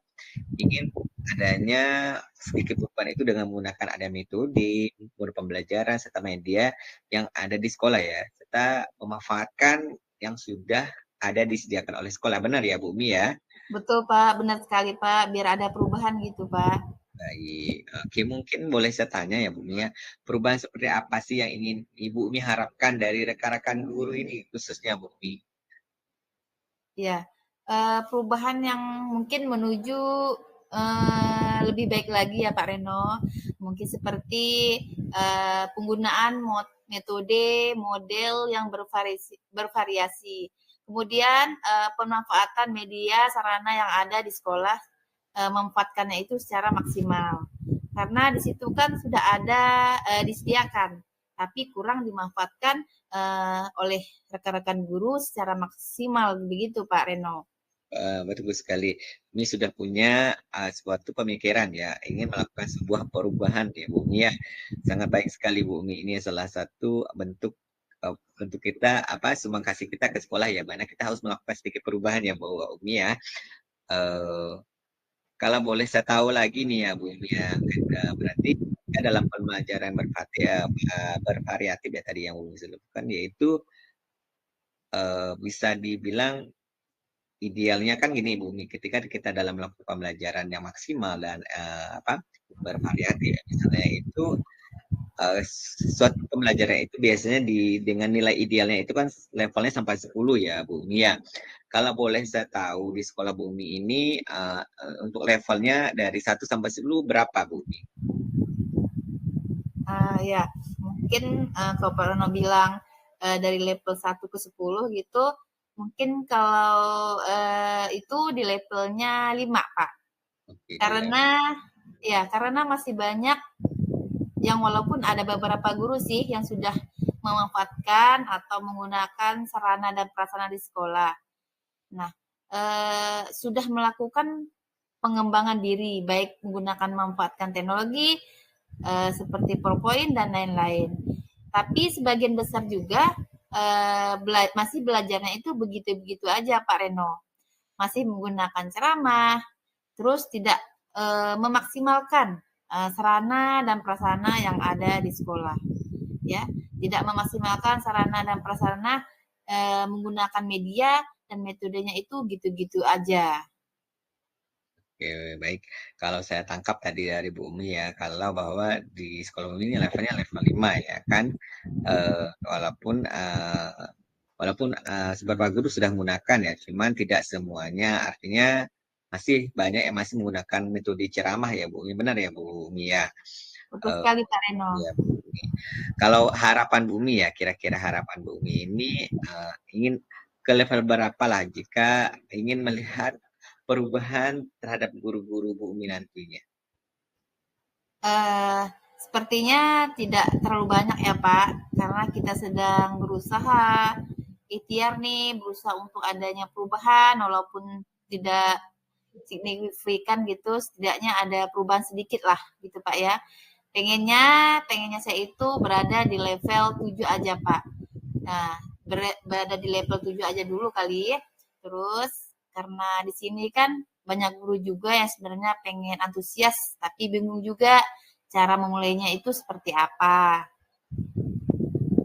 ingin adanya sedikit perubahan itu dengan menggunakan ada metode, pembelajaran serta media yang ada di sekolah ya, serta memanfaatkan yang sudah ada disediakan oleh sekolah. Benar ya Bu Umi ya? Betul Pak, benar sekali Pak, biar ada perubahan gitu Pak. Baik, oke, mungkin boleh saya tanya ya Bu Umi ya, perubahan seperti apa sih yang ingin Ibu Umi harapkan dari rekan-rekan guru ini khususnya Bu Umi? Ya, perubahan yang mungkin menuju lebih baik lagi ya Pak Reno. Mungkin seperti penggunaan metode model yang bervariasi. Kemudian pemanfaatan media sarana yang ada di sekolah, memanfaatkannya itu secara maksimal. Karena di situ kan sudah ada disediakan, tapi kurang dimanfaatkan oleh rekan-rekan guru secara maksimal begitu Pak Reno. Betul sekali. Ini sudah punya suatu pemikiran ya, ingin melakukan sebuah perubahan ya Bu Umi ya. Sangat baik sekali Bu Umi. Ini salah satu bentuk bentuk kita sumbang kasih kita ke sekolah ya, mana kita harus melakukan sedikit perubahan ya Bu Umi ya. Kalau boleh saya tahu lagi nih ya Bu Umi ya, berarti ya, dalam pembelajaran bervariatif ya tadi yang Bu Umi sebutkan, yaitu bisa dibilang idealnya kan gini Bu Umi, ketika kita dalam melakukan pembelajaran yang maksimal dan bervariatif ya, misalnya itu suatu pembelajaran itu biasanya dengan nilai idealnya itu kan levelnya sampai 10 ya Bu Umi ya. Kalau boleh saya tahu di sekolah Bu Umi ini untuk levelnya dari 1 sampai 10 berapa Bu Umi? Ya, mungkin kalau Pak Rono bilang dari level 1 ke 10 gitu, mungkin kalau itu di levelnya 5 Pak. Oke, Karena masih banyak yang walaupun ada beberapa guru sih yang sudah memanfaatkan atau menggunakan sarana dan prasarana di sekolah. Nah, sudah melakukan pengembangan diri, baik menggunakan memanfaatkan teknologi seperti PowerPoint dan lain-lain. Tapi sebagian besar juga masih belajarnya itu begitu-begitu aja Pak Reno. Masih menggunakan ceramah, terus tidak memaksimalkan sarana dan prasarana yang ada di sekolah. Ya, tidak memaksimalkan sarana dan prasarana menggunakan media dan metodenya itu gitu-gitu aja. Oke, baik. Kalau saya tangkap tadi dari Bu Umi ya, kalau bahwa di sekolah Bu Umi ini levelnya level 5 ya kan, walaupun Walaupun beberapa guru sudah menggunakan ya, cuman tidak semuanya. Artinya masih banyak yang masih menggunakan metode ceramah ya Bu Umi, benar ya Bu Umi ya. Betul Eh, sekali Pak Reno. ya Bu Umi. Kalau harapan Bu Umi ya, kira-kira harapan Bu Umi ini ingin ke level berapa lah jika ingin melihat perubahan terhadap guru-guru Bu Umi nantinya? Sepertinya tidak terlalu banyak ya Pak, karena kita sedang berusaha ikhtiar nih, berusaha untuk adanya perubahan walaupun tidak signifikan gitu, setidaknya ada perubahan sedikit lah gitu Pak ya. Pengennya saya itu berada di level 7 aja Pak. Nah, berada di level 7 aja dulu kali. Terus karena di sini kan banyak guru juga yang sebenarnya pengen antusias tapi bingung juga cara memulainya itu seperti apa.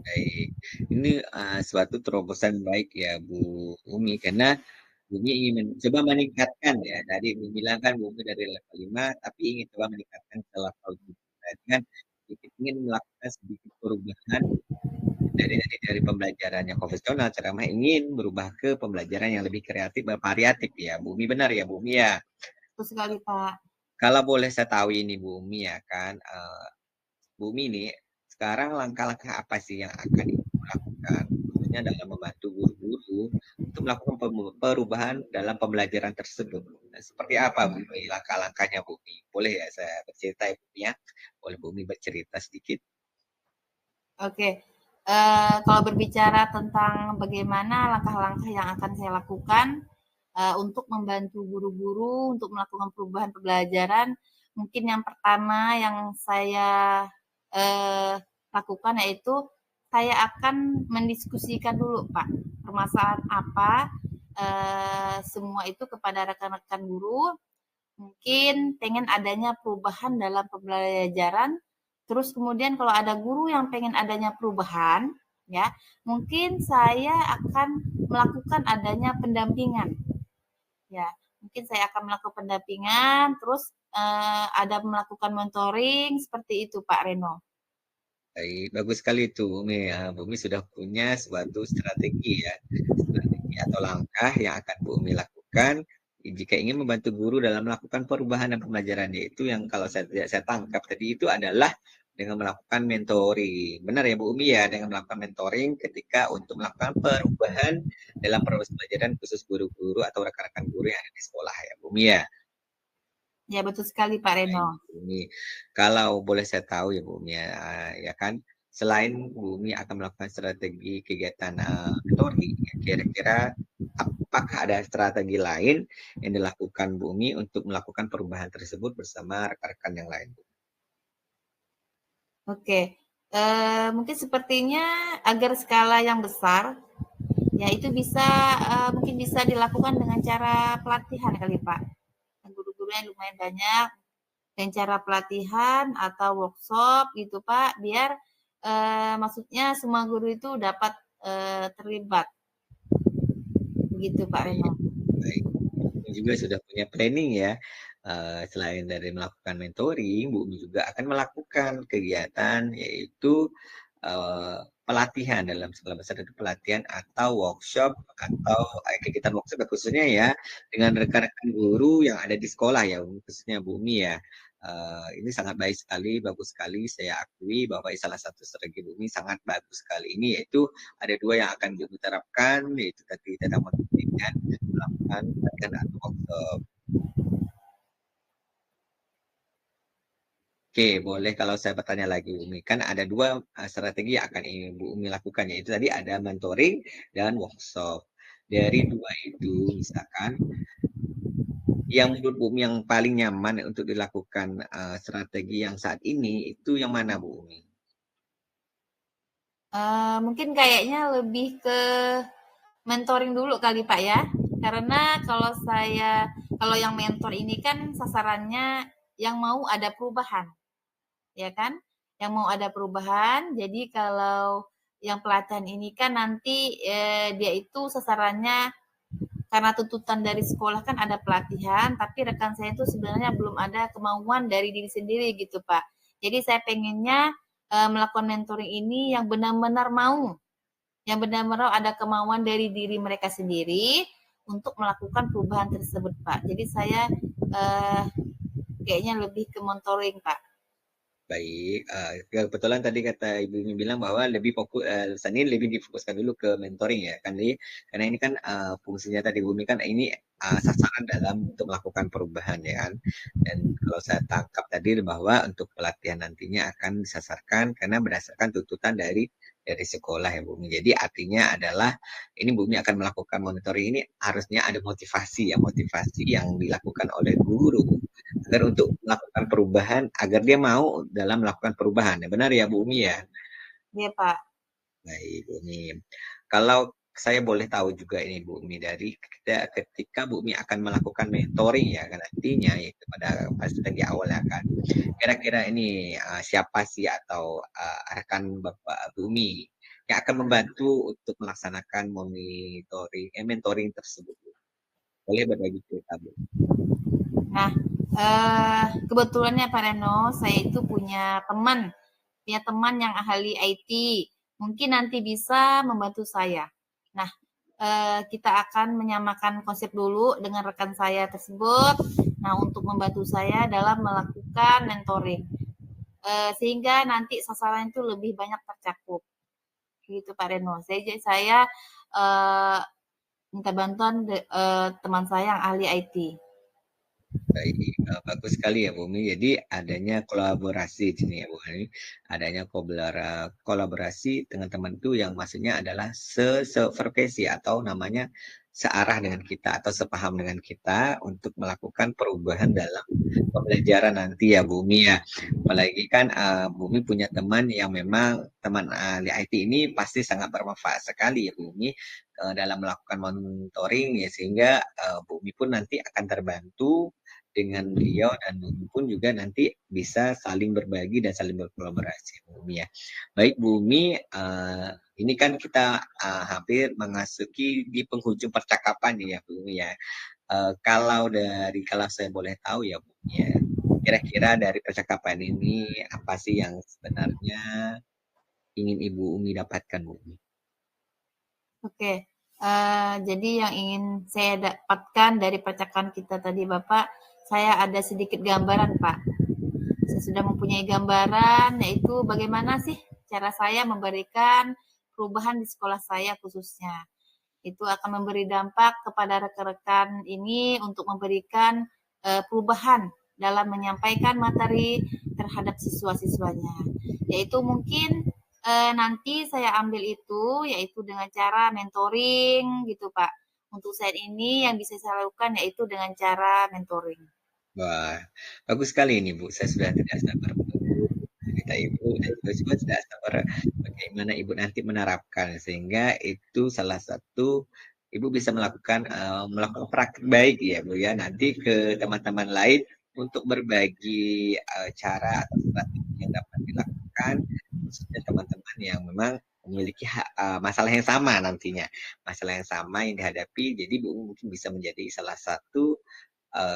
Baik. Ini suatu terobosan baik ya Bu Umi, karena Bu Umi ingin mencoba meningkatkan ya. Tadi Bu bilang kan Bu Umi dari level 5, tapi ingin coba meningkatkan ke level 7. Berarti kan ingin melakukan sedikit perubahan dari pembelajaran yang konvensional, ceramah ingin berubah ke pembelajaran yang lebih kreatif dan variatif ya. Bu Umi benar ya Bu Umi ya. Betul sekali Pak. Kalau boleh saya tahu ini Bu Umi ya kan, Bu Umi ini sekarang langkah-langkah apa sih yang akan dilakukan khususnya dalam membantu guru-guru untuk melakukan perubahan dalam pembelajaran tersebut? Nah, seperti apa Bu Umi langkah-langkahnya Bu Umi? Boleh ya saya bercerita ya Bu Umi ya? Boleh Bu Umi bercerita sedikit? Oke. Kalau berbicara tentang bagaimana langkah-langkah yang akan saya lakukan untuk membantu guru-guru untuk melakukan perubahan pembelajaran, mungkin yang pertama yang saya lakukan yaitu saya akan mendiskusikan dulu Pak, permasalahan apa semua itu kepada rekan-rekan guru. Mungkin pengen adanya perubahan dalam pembelajaran. Terus kemudian kalau ada guru yang pengen adanya perubahan, ya mungkin saya akan melakukan adanya pendampingan. Ya, mungkin saya akan melakukan pendampingan, terus ada melakukan mentoring seperti itu Pak Reno. Baik, bagus sekali itu Bumi. Bumi sudah punya suatu strategi ya, strategi atau langkah yang akan Bumi lakukan jika ingin membantu guru dalam melakukan perubahan dan pembelajaran, yaitu yang kalau saya tangkap tadi itu adalah dengan melakukan mentoring. Benar ya Bu Umi ya, dengan melakukan mentoring ketika untuk melakukan perubahan dalam proses pembelajaran khusus guru-guru atau rekan-rekan guru yang ada di sekolah ya Bu Umi ya. Ya betul sekali Pak Reno. Bumi, kalau boleh saya tahu ya Bu Umi ya kan, selain Bu Umi akan melakukan strategi kegiatan mentoring, kira-kira apakah ada strategi lain yang dilakukan Bu Umi untuk melakukan perubahan tersebut bersama rekan-rekan yang lain? Oke, mungkin sepertinya agar skala yang besar, ya itu bisa mungkin bisa dilakukan dengan cara pelatihan kali Pak. Guru-gurunya lumayan banyak, dan cara pelatihan atau workshop gitu Pak, biar maksudnya semua guru itu dapat terlibat. Begitu Pak Reno. Baik, juga sudah punya planning ya. Selain dari melakukan mentoring, Bu Umi juga akan melakukan kegiatan yaitu pelatihan dalam skala besar itu pelatihan atau workshop atau kegiatan workshop khususnya ya dengan rekan-rekan guru yang ada di sekolah ya khususnya Bu Umi ya. Ini sangat baik sekali, bagus sekali. Saya akui bahwa salah satu strategi Bu Umi sangat bagus sekali ini yaitu ada dua yang akan diterapkan yaitu tadi tentang mentoring dan melakukan pelatihan atau workshop. Oke, boleh kalau saya bertanya lagi Umi. Kan ada dua strategi yang akan Bu Umi lakukan, yaitu tadi ada mentoring dan workshop. Dari dua itu, misalkan, yang menurut Bu Umi yang paling nyaman untuk dilakukan strategi yang saat ini, itu yang mana Bu Umi? Mungkin kayaknya lebih ke mentoring dulu kali Pak ya. Karena kalau yang mentor ini kan sasarannya yang mau ada perubahan. Ya kan? Yang mau ada perubahan. Jadi kalau yang pelatihan ini kan nanti dia itu sasarannya karena tuntutan dari sekolah kan ada pelatihan, tapi rekan saya itu sebenarnya belum ada kemauan dari diri sendiri gitu Pak. Jadi saya pengennya melakukan mentoring ini yang benar-benar mau yang benar-benar ada kemauan dari diri mereka sendiri untuk melakukan perubahan tersebut, Pak. Jadi saya kayaknya lebih ke mentoring, Pak. Baik, kebetulan tadi kata Ibu ini bilang bahwa lebih fokus, Sanin lebih difokuskan dulu ke mentoring ya, kan ini karena ini kan fungsinya tadi Bumi kan ini sasaran dalam untuk melakukan perubahan ya kan. Dan kalau saya tangkap tadi bahwa untuk pelatihan nantinya akan disasarkan karena berdasarkan tuntutan dari sekolah ya Bumi. Jadi artinya adalah ini Bumi akan melakukan monitoring ini harusnya ada motivasi yang dilakukan oleh guru agar untuk melakukan perubahan, agar dia mau dalam melakukan perubahan. Ya, benar ya Bu Umi ya? Iya, Pak. Baik Bu Umi. Kalau saya boleh tahu juga ini Bu Umi dari ketika Bu Umi akan melakukan mentoring ya kan nantinya yaitu pada pas lagi awal ya kan. Kira-kira ini siapa sih atau rekan Bapak Bu Umi yang akan membantu untuk melaksanakan mentoring tersebut. Boleh berbagi cerita Bu? Nah, kebetulannya Pak Reno, saya itu punya teman yang ahli IT. Mungkin nanti bisa membantu saya. Nah, kita akan menyamakan konsep dulu dengan rekan saya tersebut. Nah, untuk membantu saya dalam melakukan mentoring. Sehingga nanti sasaran itu lebih banyak tercakup. Gitu Pak Reno. Saya minta bantuan teman saya yang ahli IT. Baik, bagus sekali ya Bu Umi. Jadi adanya kolaborasi di sini ya Bu Umi. Adanya kolaborasi dengan teman itu yang maksudnya adalah sefrekuensi atau namanya searah dengan kita atau sepaham dengan kita untuk melakukan perubahan dalam pembelajaran nanti ya Bu Umi ya. Apalagi kan Bu Umi punya teman yang memang teman ahli IT ini pasti sangat bermanfaat sekali ya Bu Umi dalam melakukan monitoring ya sehingga Bu Umi pun nanti akan terbantu dengan beliau dan Bu Umi pun juga nanti bisa saling berbagi dan saling berkolaborasi Bu Umi ya. Baik Bu Umi, ini kan kita hampir memasuki di penghujung percakapan ya Bu Umi ya. Kalau saya boleh tahu ya Bu Umi ya, kira-kira dari percakapan ini apa sih yang sebenarnya ingin Ibu Umi dapatkan Bu Umi? Oke, jadi yang ingin saya dapatkan dari percakapan kita tadi Bapak, saya ada sedikit gambaran Pak. Saya sudah mempunyai gambaran, yaitu bagaimana sih cara saya memberikan perubahan di sekolah saya khususnya. Itu akan memberi dampak kepada rekan-rekan ini untuk memberikan perubahan dalam menyampaikan materi terhadap siswa-siswanya. Yaitu mungkin nanti saya ambil itu yaitu dengan cara mentoring gitu Pak. Untuk saat ini yang bisa saya lakukan yaitu dengan cara mentoring. Wah, bagus sekali ini Bu. Saya sudah tidak sabar menunggu cerita Ibu dan juga tidak sabar bagaimana Ibu nanti menerapkan sehingga itu salah satu Ibu bisa melakukan praktik baik ya Bu ya nanti ke teman-teman lain untuk berbagi cara atau strategi yang dapat dilakukan khususnya teman-teman yang memang memiliki masalah yang sama nantinya masalah yang sama yang dihadapi jadi Bu mungkin bisa menjadi salah satu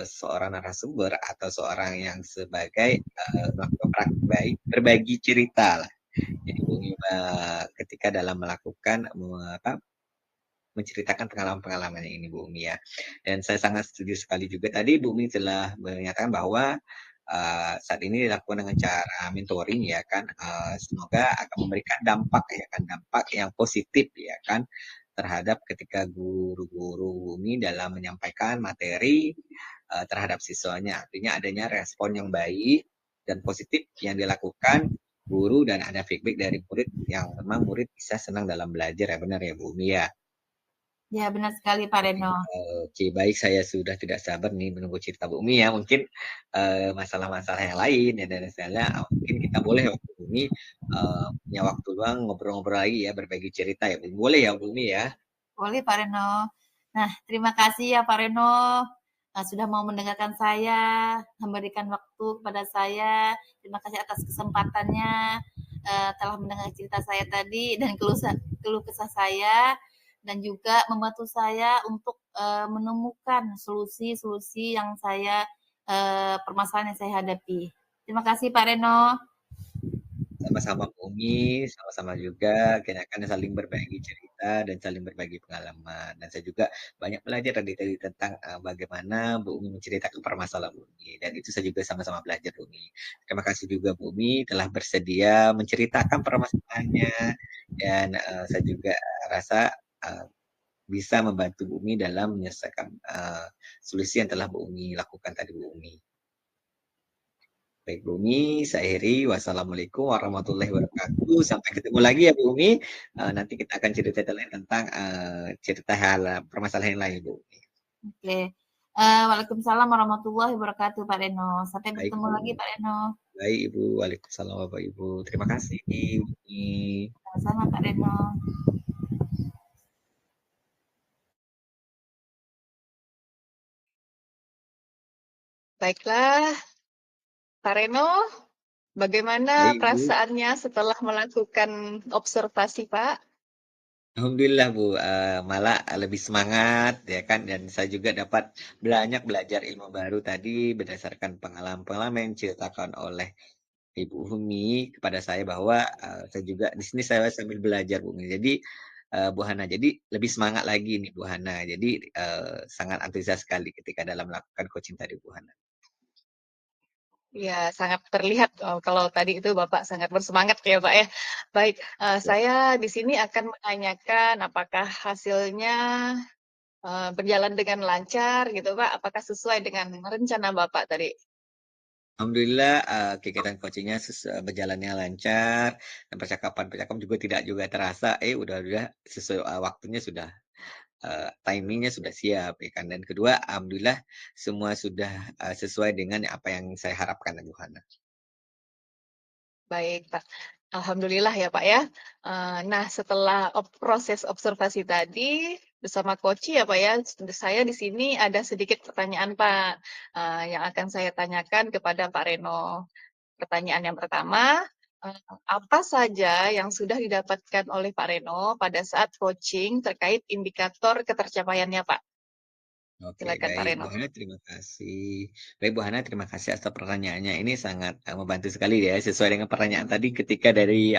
seorang narasumber atau seorang yang sebagai melakukan praktik baik berbagi cerita lah. Jadi Bung ketika dalam melakukan menceritakan pengalaman-pengalaman ini Bu Umi ya. Dan saya sangat setuju sekali juga tadi Bu Umi telah menyatakan bahwa saat ini dilakukan dengan cara mentoring ya kan. Semoga akan memberikan dampak ya kan, dampak yang positif ya kan terhadap ketika guru-guru Bumi dalam menyampaikan materi terhadap siswanya. Artinya adanya respon yang baik dan positif yang dilakukan guru dan ada feedback dari murid yang memang murid bisa senang dalam belajar ya benar ya Bu Umi ya. Ya benar sekali Pak Reno. Oke, baik saya sudah tidak sabar nih menunggu cerita Bu Umi ya. Mungkin masalah-masalah yang lain ya dan misalnya mungkin kita boleh Bu Umi punya waktu luang ngobrol-ngobrol lagi ya berbagi cerita ya. Boleh ya Bu Umi ya. Boleh Pak Reno. Nah, terima kasih ya Pak Reno sudah mau mendengarkan saya, memberikan waktu kepada saya. Terima kasih atas kesempatannya telah mendengar cerita saya tadi dan keluh kesah saya dan juga membantu saya untuk menemukan solusi-solusi yang permasalahan yang saya hadapi. Terima kasih Pak Reno. Sama-sama Bu Umi, sama-sama juga kita akan saling berbagi cerita dan saling berbagi pengalaman. Dan saya juga banyak belajar tadi tentang bagaimana Bu Umi menceritakan permasalahan Bu Umi. Dan itu saya juga sama-sama belajar Bu Umi. Terima kasih juga Bu Umi telah bersedia menceritakan permasalahannya. Dan saya juga rasa bisa membantu Bu Umi dalam menyelesaikan solusi yang telah Bu Umi lakukan tadi Bu Umi. Baik Bu Umi, saya akhiri. Wassalamualaikum warahmatullahi wabarakatuh. Sampai ketemu lagi ya Bu Umi. Nanti kita akan cerita lain tentang cerita hal permasalahan lain Bu Umi. Oke. Waalaikumsalam warahmatullahi wabarakatuh Pak Reno. Sampai Baik bertemu Bu. lagi Pak Reno. Baik Ibu. Waalaikumsalam Bapak Ibu. Terima kasih Bu Umi. Sama-sama Pak Reno. Baiklah, Pak Reno, bagaimana Baik Bu. perasaannya setelah melakukan observasi, Pak? Alhamdulillah Bu, malah lebih semangat ya kan, dan saya juga dapat banyak belajar ilmu baru tadi berdasarkan pengalaman-pengalaman yang diceritakan oleh Ibu Umi kepada saya bahwa saya juga di sini saya sambil belajar Bu Umi. Jadi Bu Hana, jadi lebih semangat lagi nih Bu Hana. Jadi sangat antusias sekali ketika dalam melakukan coaching tadi Bu Hana. Ya, sangat terlihat kalau tadi itu Bapak sangat bersemangat ya, Pak ya. Baik, saya di sini akan menanyakan apakah hasilnya berjalan dengan lancar gitu, Pak? Apakah sesuai dengan rencana Bapak tadi? Alhamdulillah kegiatan coachingnya berjalannya lancar dan percakapan juga tidak juga terasa udah sesuai waktunya sudah timingnya sudah siap ya kan, dan kedua alhamdulillah semua sudah sesuai dengan apa yang saya harapkan Bu Hana. Baik, Pak. Alhamdulillah ya, Pak ya. Nah, setelah proses observasi tadi bersama Koci ya, Pak ya, saya di sini ada sedikit pertanyaan, Pak, yang akan saya tanyakan kepada Pak Reno. Pertanyaan yang pertama, apa saja yang sudah didapatkan oleh Pak Reno pada saat coaching terkait indikator ketercapaiannya, Pak? Oke, Silakan, Pak baik Reno. Bu Hana, terima kasih. Baik Bu Hana, terima kasih atas pertanyaannya. Ini sangat membantu sekali ya, sesuai dengan pertanyaan tadi ketika dari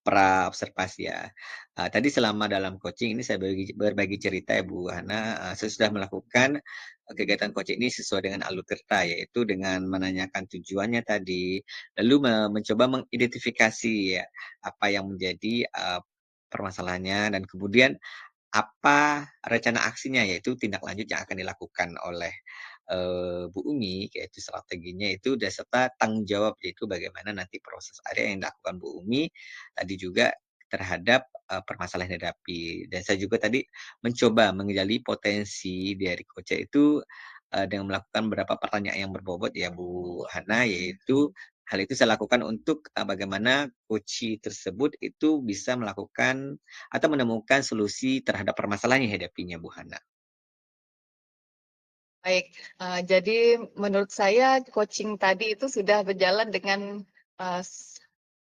pra observasi ya. Tadi selama dalam coaching ini saya berbagi cerita ya Bu Hana, saya sudah melakukan kegiatan coaching ini sesuai dengan alur cerita, yaitu dengan menanyakan tujuannya tadi, lalu mencoba mengidentifikasi ya apa yang menjadi permasalahannya, dan kemudian apa rencana aksinya, yaitu tindak lanjut yang akan dilakukan oleh Bu Umi, yaitu strateginya itu dan serta tanggung jawab, yaitu bagaimana nanti proses area yang dilakukan Bu Umi tadi juga terhadap permasalahan yang dihadapi. Dan saya juga tadi mencoba menggali potensi dari coach itu dengan melakukan beberapa pertanyaan yang berbobot ya Bu Hana, yaitu hal itu saya lakukan untuk bagaimana coach tersebut itu bisa melakukan atau menemukan solusi terhadap permasalahan yang dihadapinya Bu Hana. Baik, jadi menurut saya coaching tadi itu sudah berjalan dengan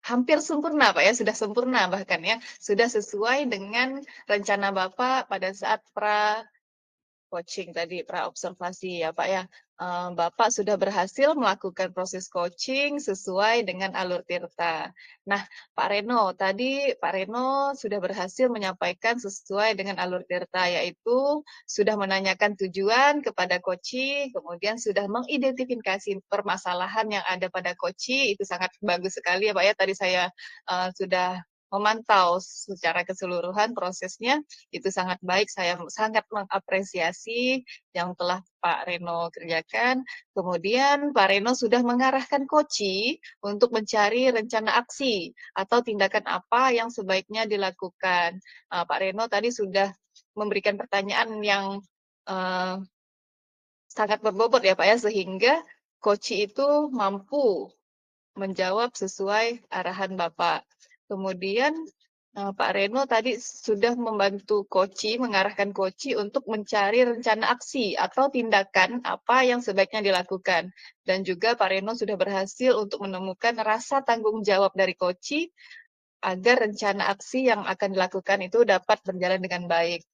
hampir sempurna, Pak ya, sudah sempurna bahkan ya, sudah sesuai dengan rencana Bapak pada saat coaching tadi, pra-observasi ya Pak ya. Bapak sudah berhasil melakukan proses coaching sesuai dengan alur tirta. Nah, Pak Reno, tadi Pak Reno sudah berhasil menyampaikan sesuai dengan alur tirta, yaitu sudah menanyakan tujuan kepada coaching, kemudian sudah mengidentifikasi permasalahan yang ada pada coaching, itu sangat bagus sekali ya Pak ya. Tadi saya sudah memantau secara keseluruhan prosesnya, itu sangat baik, saya sangat mengapresiasi yang telah Pak Reno kerjakan. Kemudian Pak Reno sudah mengarahkan Koci untuk mencari rencana aksi atau tindakan apa yang sebaiknya dilakukan. Pak Reno tadi sudah memberikan pertanyaan yang sangat berbobot ya Pak ya, sehingga Koci itu mampu menjawab sesuai arahan Bapak. Kemudian Pak Reno tadi sudah membantu Koci, mengarahkan Koci untuk mencari rencana aksi atau tindakan apa yang sebaiknya dilakukan. Dan juga Pak Reno sudah berhasil untuk menemukan rasa tanggung jawab dari Koci agar rencana aksi yang akan dilakukan itu dapat berjalan dengan baik.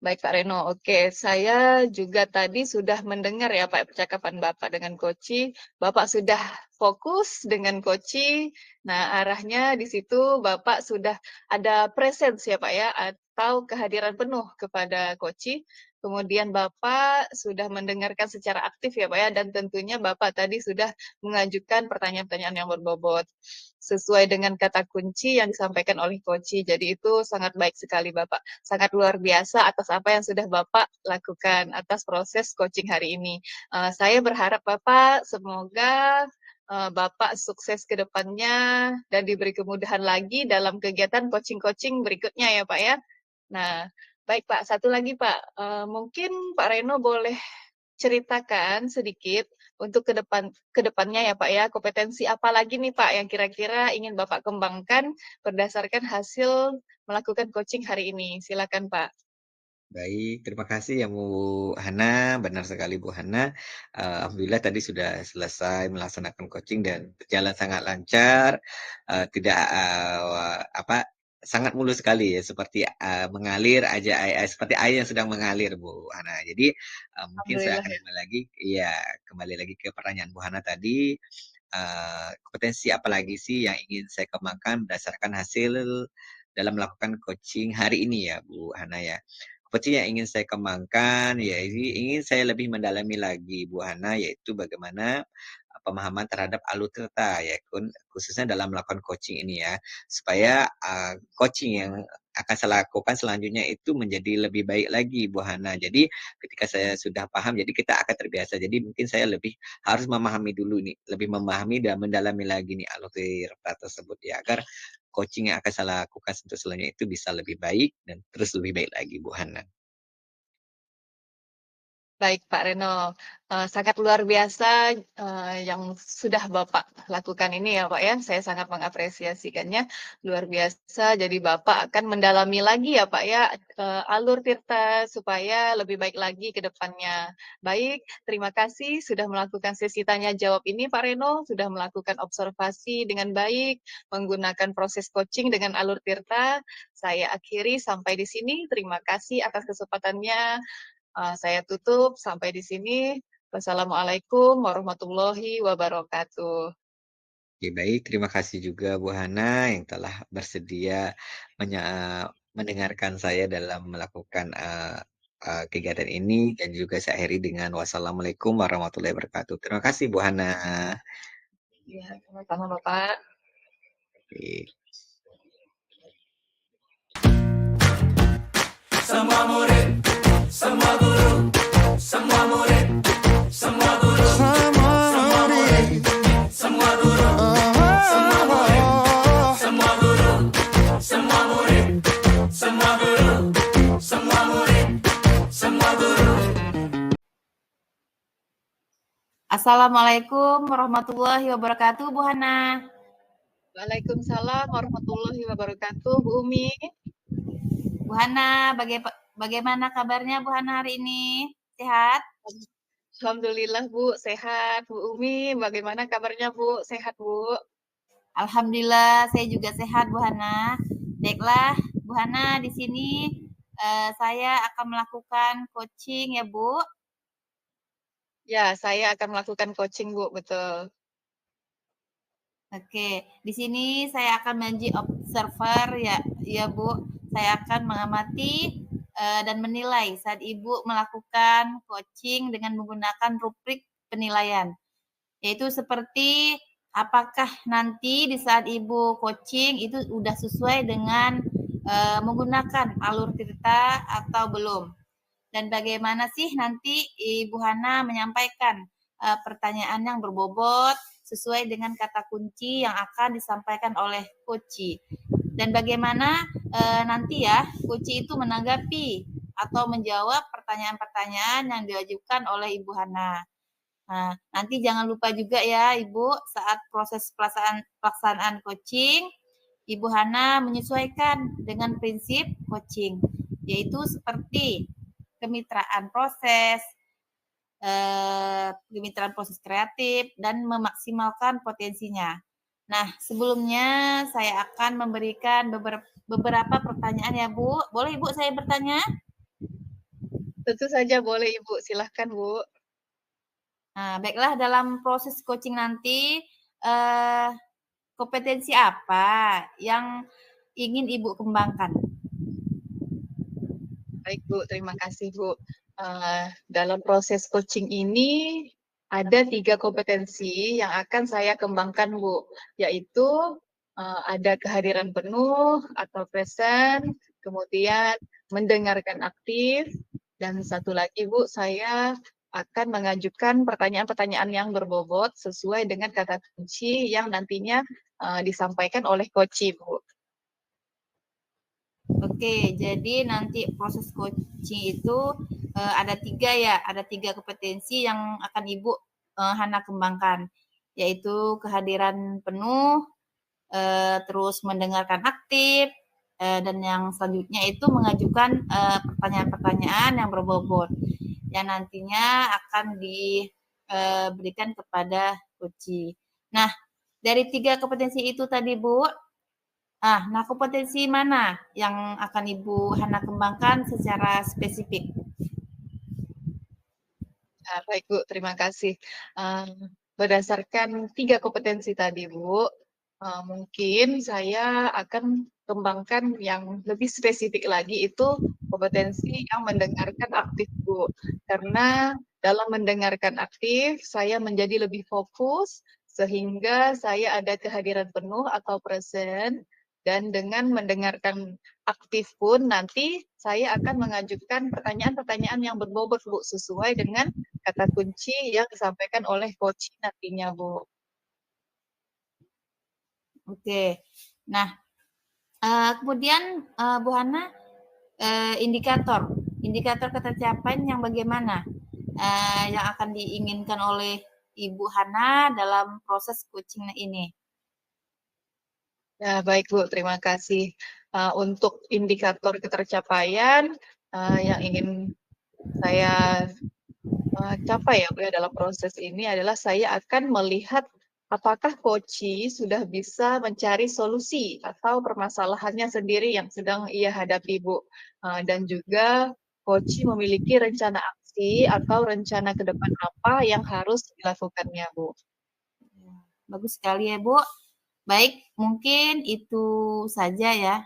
Baik Pak Reno, oke. Saya juga tadi sudah mendengar ya Pak percakapan Bapak dengan Koci. Bapak sudah fokus dengan Koci. Nah, arahnya di situ Bapak sudah ada presence ya Pak ya, atau kehadiran penuh kepada Koci. Kemudian Bapak sudah mendengarkan secara aktif ya Pak ya, dan tentunya Bapak tadi sudah mengajukan pertanyaan-pertanyaan yang berbobot sesuai dengan kata kunci yang disampaikan oleh Koci. Jadi itu sangat baik sekali Bapak. Sangat luar biasa atas apa yang sudah Bapak lakukan atas proses coaching hari ini. Saya berharap Bapak semoga Bapak sukses ke depannya dan diberi kemudahan lagi dalam kegiatan coaching-coaching berikutnya ya Pak ya. Nah, baik Pak, satu lagi Pak, mungkin Pak Reno boleh ceritakan sedikit untuk kedepannya ya Pak ya, kompetensi apa lagi nih Pak yang kira-kira ingin Bapak kembangkan berdasarkan hasil melakukan coaching hari ini. Silakan Pak. Baik, terima kasih ya Bu Hana. Benar sekali Bu Hana. Alhamdulillah tadi sudah selesai melaksanakan coaching dan berjalan sangat lancar. Tidak sangat mulus sekali ya, seperti mengalir aja seperti air yang sedang mengalir Bu Hana. Jadi mungkin saya Alhamdulillah akan ya. kembali lagi ke pertanyaan Bu Hana tadi. Kompetensi apa lagi sih yang ingin saya kembangkan berdasarkan hasil dalam melakukan coaching hari ini ya Bu Hana ya. Seperti yang ingin saya kembangkan, ya ingin saya lebih mendalami lagi Bu Hana, yaitu bagaimana pemahaman terhadap alur tirta, ya khususnya dalam melakukan coaching ini ya, supaya coaching yang akan saya lakukan selanjutnya itu menjadi lebih baik lagi Bu Hana. Jadi ketika saya sudah paham, jadi kita akan terbiasa. Jadi mungkin saya lebih harus memahami dulu nih, lebih memahami dan mendalami lagi nih alur tirta tersebut ya, agar coaching yang akan saya lakukan untuk selanjutnya itu bisa lebih baik dan terus lebih baik lagi Bu Hana. Baik Pak Reno, sangat luar biasa yang sudah Bapak lakukan ini ya Pak ya. Saya sangat mengapresiasikannya, luar biasa. Jadi Bapak akan mendalami lagi ya Pak ya alur tirta supaya lebih baik lagi ke depannya. Baik, terima kasih sudah melakukan sesi tanya jawab ini Pak Reno, sudah melakukan observasi dengan baik, menggunakan proses coaching dengan alur tirta. Saya akhiri sampai di sini. Terima kasih atas kesempatannya. Saya tutup sampai di sini. Wassalamualaikum warahmatullahi wabarakatuh. Oke, baik. Terima kasih juga Bu Hana yang telah bersedia mendengarkan saya dalam melakukan kegiatan ini, dan juga saya akhiri dengan wassalamualaikum warahmatullahi wabarakatuh. Terima kasih Bu Hana. Ya, sama-sama Bapak. Oke. Semua murid, semua guru, semua murid, semua guru, semua murid, semua guru, semua murid, semua guru, semua murid, semua guru, semua murid, semua guru. Assalamualaikum warahmatullahi wabarakatuh, Bu Hana. Waalaikumsalam warahmatullahi wabarakatuh, Bu Umi. Bu Hana, bagaimana kabarnya Bu Hana hari ini? Sehat? Alhamdulillah Bu, sehat. Bu Umi, bagaimana kabarnya Bu? Sehat Bu? Alhamdulillah, saya juga sehat Bu Hana. Baiklah, Bu Hana, di sini saya akan melakukan coaching ya Bu. Ya, saya akan melakukan coaching Bu, betul. Oke, di sini saya akan menjadi observer ya Bu. Saya akan mengamati dan menilai saat Ibu melakukan coaching dengan menggunakan rubrik penilaian. Yaitu seperti apakah nanti di saat Ibu coaching itu sudah sesuai dengan menggunakan alur tirta atau belum. Dan bagaimana sih nanti Ibu Hana menyampaikan pertanyaan yang berbobot sesuai dengan kata kunci yang akan disampaikan oleh Koci. Dan bagaimana nanti ya Koci itu menanggapi atau menjawab pertanyaan-pertanyaan yang diajukan oleh Ibu Hana. Nah, nanti jangan lupa juga ya Ibu, saat proses pelaksanaan coaching, Ibu Hana menyesuaikan dengan prinsip coaching, yaitu seperti kemitraan proses kreatif, dan memaksimalkan potensinya. Nah, sebelumnya saya akan memberikan beberapa pertanyaan ya Bu. Boleh Ibu saya bertanya? Tentu saja boleh Ibu, silahkan Bu. Nah, baiklah dalam proses coaching nanti kompetensi apa yang ingin Ibu kembangkan? Baik Bu, terima kasih Bu. Dalam proses coaching ini ada 3 kompetensi yang akan saya kembangkan Bu, yaitu ada kehadiran penuh atau present, kemudian mendengarkan aktif, dan satu lagi Bu, saya akan mengajukan pertanyaan-pertanyaan yang berbobot sesuai dengan kata kunci yang nantinya disampaikan oleh coach Bu. Oke, jadi nanti proses coaching itu ada 3 ya, ada 3 kompetensi yang akan Ibu Hana kembangkan, yaitu kehadiran penuh, terus mendengarkan aktif, dan yang selanjutnya itu mengajukan pertanyaan-pertanyaan yang berbobot, yang nantinya akan diberikan kepada coach. Nah, dari 3 kompetensi itu tadi Bu, nah kompetensi mana yang akan Ibu Hana kembangkan secara spesifik? Baik Bu, terima kasih. Berdasarkan 3 kompetensi tadi Bu, mungkin saya akan kembangkan yang lebih spesifik lagi itu kompetensi yang mendengarkan aktif Bu. Karena dalam mendengarkan aktif, saya menjadi lebih fokus sehingga saya ada kehadiran penuh atau present, dan dengan mendengarkan aktif pun nanti saya akan mengajukan pertanyaan-pertanyaan yang berbobot Bu, sesuai dengan kata kunci yang disampaikan oleh coach nantinya Bu. Oke, nah kemudian Bu Hana, indikator ketercapaian yang bagaimana yang akan diinginkan oleh Ibu Hana dalam proses coaching ini? Ya, baik Bu, terima kasih. Untuk indikator ketercapaian yang ingin saya capai ya Bu ya dalam proses ini adalah saya akan melihat apakah coach sudah bisa mencari solusi atau permasalahannya sendiri yang sedang ia hadapi Bu. Dan juga coach memiliki rencana aksi atau rencana ke depan apa yang harus dilakukannya Bu. Bagus sekali ya Bu. Baik, mungkin itu saja ya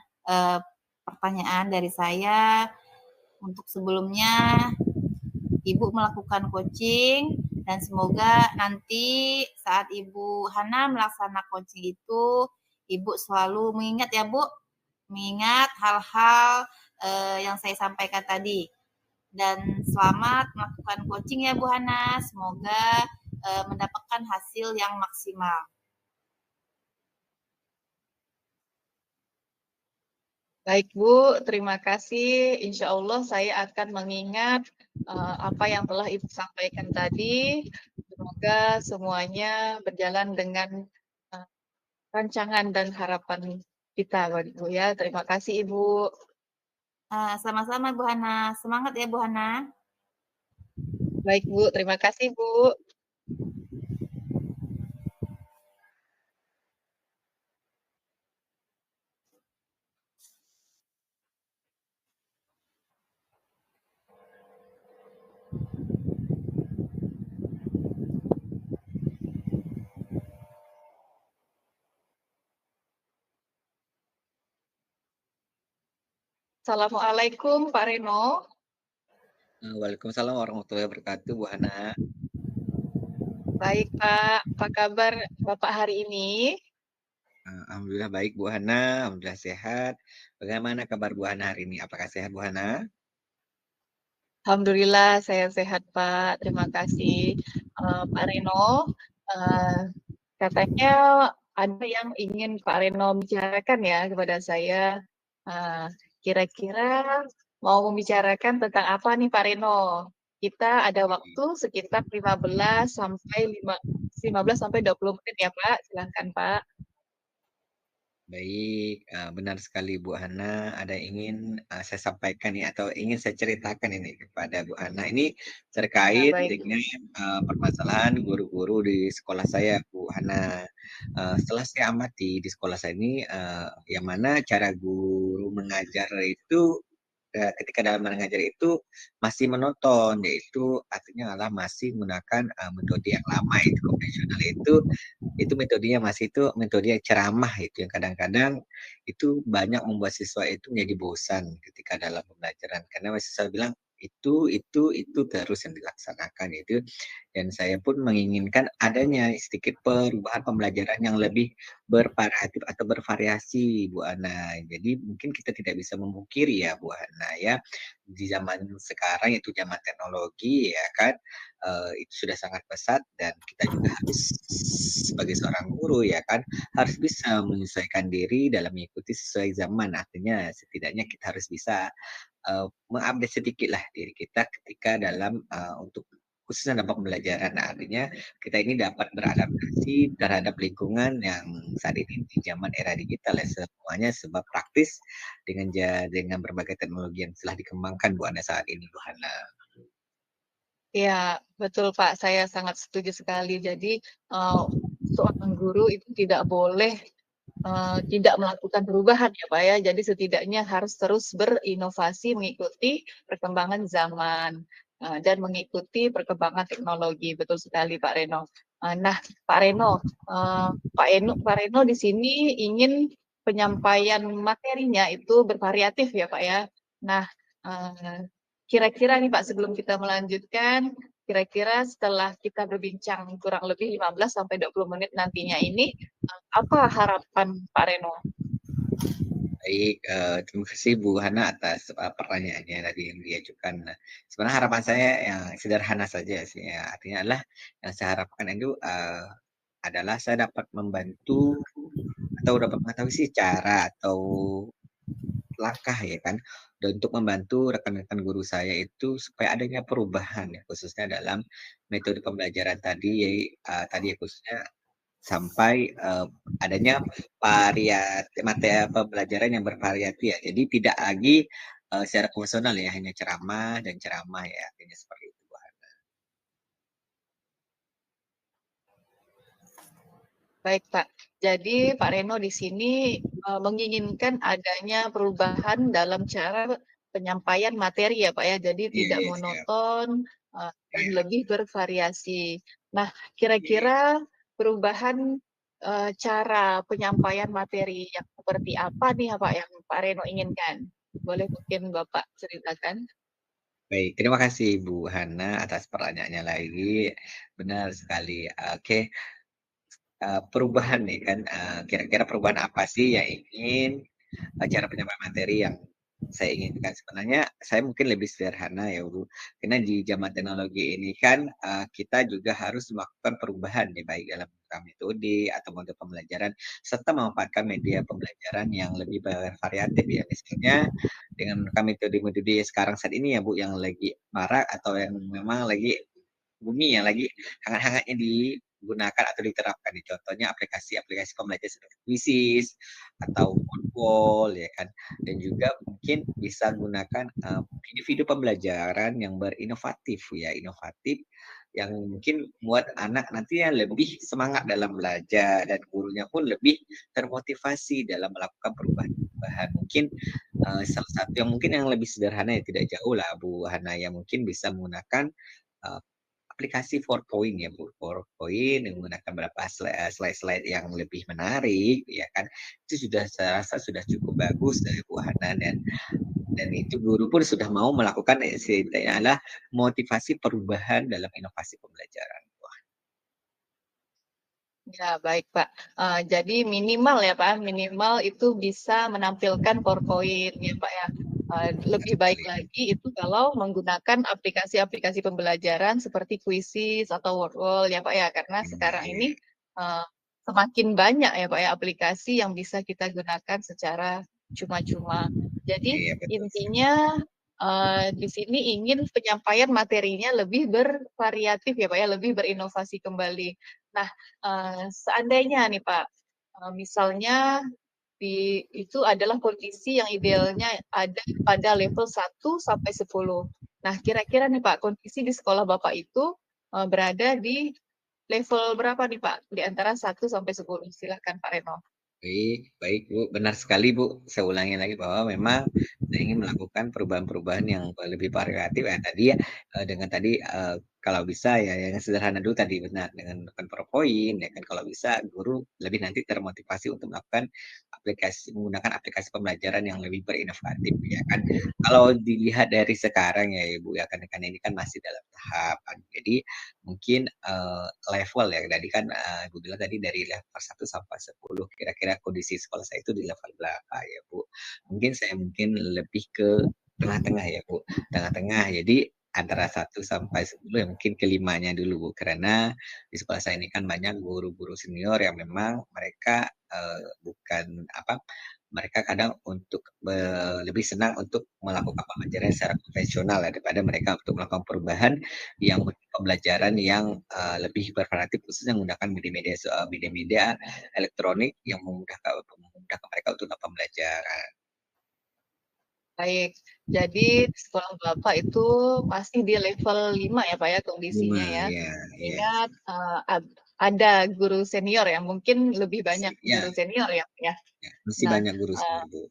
pertanyaan dari saya. Untuk sebelumnya, Ibu melakukan coaching dan semoga nanti saat Ibu Hana melaksanakan coaching itu, Ibu selalu mengingat ya Bu, mengingat hal-hal yang saya sampaikan tadi. Dan selamat melakukan coaching ya Bu Hana, semoga mendapatkan hasil yang maksimal. Baik Bu, terima kasih. Insya Allah saya akan mengingat apa yang telah Ibu sampaikan tadi. Semoga semuanya berjalan dengan rancangan dan harapan kita Bu ya. Terima kasih Ibu. Sama-sama Bu Hana, semangat ya Bu Hana. Baik Bu, terima kasih Bu. Assalamualaikum Pak Reno. Waalaikumsalam warahmatullahi wabarakatuh, Bu Hana. Baik Pak, apa kabar Bapak hari ini? Alhamdulillah baik Bu Hana, alhamdulillah sehat. Bagaimana kabar Bu Hana hari ini? Apakah sehat Bu Hana? Alhamdulillah saya sehat Pak, terima kasih. Pak Reno, katanya ada yang ingin Pak Reno bicarakan ya kepada saya. Kira-kira mau membicarakan tentang apa nih Pak Reno? Kita ada waktu sekitar 15 sampai 20 menit ya Pak. Silahkan Pak. Baik, benar sekali Bu Hana. Ada yang ingin saya sampaikan nih atau ingin saya ceritakan ini kepada Bu Hana. Ini terkait Baik. dengan permasalahan guru-guru di sekolah saya, Bu Hana. Setelah saya amati di sekolah saya ini, yang mana cara guru mengajar itu ketika dalam mengajar itu masih monoton, yaitu artinya adalah masih menggunakan metode yang lama itu konvensional itu metodenya masih itu metode ceramah itu yang kadang-kadang itu banyak membuat siswa itu menjadi bosan ketika dalam pembelajaran karena siswa bilang itu terus yang dilaksanakan itu dan saya pun menginginkan adanya sedikit perubahan pembelajaran yang lebih bervariatif atau bervariasi Bu Ana. Jadi mungkin kita tidak bisa memungkiri ya Bu Ana ya di zaman sekarang itu zaman teknologi ya kan itu sudah sangat pesat dan kita juga harus sebagai seorang guru ya kan harus bisa menyesuaikan diri dalam mengikuti sesuai zaman artinya setidaknya kita harus bisa mengupdate sedikit lah diri kita ketika dalam untuk khususnya dalam pembelajaran. Nah, artinya kita ini dapat beradaptasi terhadap lingkungan yang saat ini di zaman era digital ya semuanya sebab praktis dengan berbagai teknologi yang telah dikembangkan Bu Ana saat ini Bu Hana. Ya, betul Pak. Saya sangat setuju sekali. Jadi seorang guru itu tidak boleh tidak melakukan perubahan ya Pak ya. Jadi setidaknya harus terus berinovasi mengikuti perkembangan zaman dan mengikuti perkembangan teknologi. Betul sekali Pak Reno. Nah, Pak Reno, Pak Reno di sini ingin penyampaian materinya itu bervariatif ya Pak ya. Nah, kira-kira nih Pak sebelum kita melanjutkan, kira-kira setelah kita berbincang kurang lebih 15 sampai 20 menit nantinya ini, apa harapan Pak Reno? Baik, terima kasih Bu Hana atas pertanyaannya tadi yang diajukan. Nah, sebenarnya harapan saya yang sederhana saja sih ya, artinya adalah yang saya harapkan itu adalah saya dapat membantu atau dapat mengetahui sih cara atau langkah ya kan dan untuk membantu rekan-rekan guru saya itu supaya adanya perubahan ya khususnya dalam metode pembelajaran tadi tadi ya khususnya sampai adanya materi pembelajaran yang bervariasi ya. Jadi tidak lagi secara konvensional ya hanya ceramah dan ceramah ya artinya seperti itu. Baik Pak, jadi Pak Reno di sini menginginkan adanya perubahan dalam cara penyampaian materi ya Pak ya, jadi Iya, tidak iya, siap. monoton dan Iya, lebih bervariasi. Nah, iya. kira-kira perubahan cara penyampaian materi yang seperti apa nih ya Pak yang Pak Reno inginkan? Boleh mungkin Bapak ceritakan? Baik, terima kasih Bu Hana atas pertanyaannya lagi. Benar sekali. Oke, perubahan nih kan, kira-kira perubahan apa sih yang ingin cara penyampaian materi yang saya inginkan? Sebenarnya saya mungkin lebih sederhana ya Bu, karena di zaman teknologi ini kan kita juga harus melakukan perubahan nih baik dalam metode atau mode pembelajaran serta memanfaatkan media pembelajaran yang lebih bervariatif ya. Misalnya dengan menggunakan metode-metode sekarang saat ini ya Bu yang lagi marak atau yang memang lagi bumi yang lagi hangat-hangatnya digunakan atau diterapkan. Contohnya aplikasi-aplikasi pembelajaran seperti Quizzes atau Moodle ya kan. Dan juga mungkin bisa gunakan video-video pembelajaran yang berinovatif ya, inovatif yang mungkin membuat anak nantinya lebih semangat dalam belajar dan gurunya pun lebih termotivasi dalam melakukan perubahan-perubahan. Mungkin salah satu yang mungkin yang lebih sederhana ya tidak jauh lah Bu Hana yang mungkin bisa menggunakan uh, aplikasi PowerPoint ya Bu, PowerPoint yang menggunakan beberapa slide-slide yang lebih menarik ya kan. Itu sudah saya rasa sudah cukup bagus dari Bu Hana dan itu guru pun sudah mau melakukan istilahnya adalah motivasi perubahan dalam inovasi pembelajaran. Ya, baik Pak. Jadi minimal ya Pak, minimal itu bisa menampilkan PowerPoint ya Pak ya. Lebih baik lagi itu kalau menggunakan aplikasi-aplikasi pembelajaran seperti Quizzes atau Wordwall ya Pak ya, karena sekarang ini semakin banyak ya Pak ya aplikasi yang bisa kita gunakan secara cuma-cuma. Jadi intinya di sini ingin penyampaian materinya lebih bervariatif ya Pak ya, lebih berinovasi kembali. Nah, seandainya nih Pak, misalnya itu adalah kondisi yang idealnya ada pada level 1 sampai 10. Nah, kira-kira nih Pak, kondisi di sekolah Bapak itu berada di level berapa nih Pak? Di antara 1 sampai 10. Silahkan Pak Reno. Baik Bu, benar sekali Bu. Saya ulangi lagi bahwa memang saya ingin melakukan perubahan-perubahan yang lebih variatif ya tadi ya, dengan tadi, kalau bisa ya yang sederhana dulu tadi benar, dengan menekan poin ya kan kalau bisa guru lebih nanti termotivasi untuk melakukan menggunakan aplikasi pembelajaran yang lebih berinovatif ya kan. Kalau dilihat dari sekarang ya Ibu ya, kan ini kan masih dalam tahap jadi mungkin, level ya tadi kan, Ibu bilang tadi dari level 1 sampai 10 kira-kira kondisi sekolah saya itu di level berapa ya, Bu. Mungkin lebih ke tengah-tengah ya, Bu, tengah-tengah. Jadi antara 1 sampai 10 ya mungkin ke 5-nya dulu, Bu, karena di sekolah saya ini kan banyak guru-guru senior yang memang mereka, bukan apa, mereka kadang untuk lebih senang untuk melakukan pembelajaran secara konvensional ya, daripada mereka untuk melakukan perubahan yang pembelajaran yang, lebih bervariatif khususnya menggunakan media-media elektronik yang memudahkan mereka untuk melakukan pembelajaran. Baik, jadi di sekolah Bapak itu masih di level 5 ya Pak ya 5 kondisinya ya. ya, ya. Ingat ada guru senior ya, mungkin lebih banyak Ya, guru senior ya Pak ya. ya, masih Nah, banyak guru eee, senior, Bu.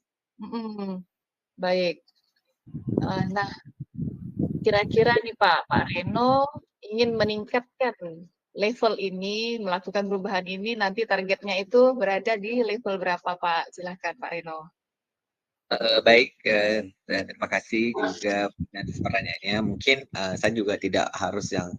baik. Nah, kira-kira nih Pak Reno ingin meningkatkan level ini, melakukan perubahan ini, nanti targetnya itu berada di level berapa Pak? Silahkan Pak Reno. Baik, terima kasih juga atas pertanyaannya. Mungkin, saya juga tidak harus yang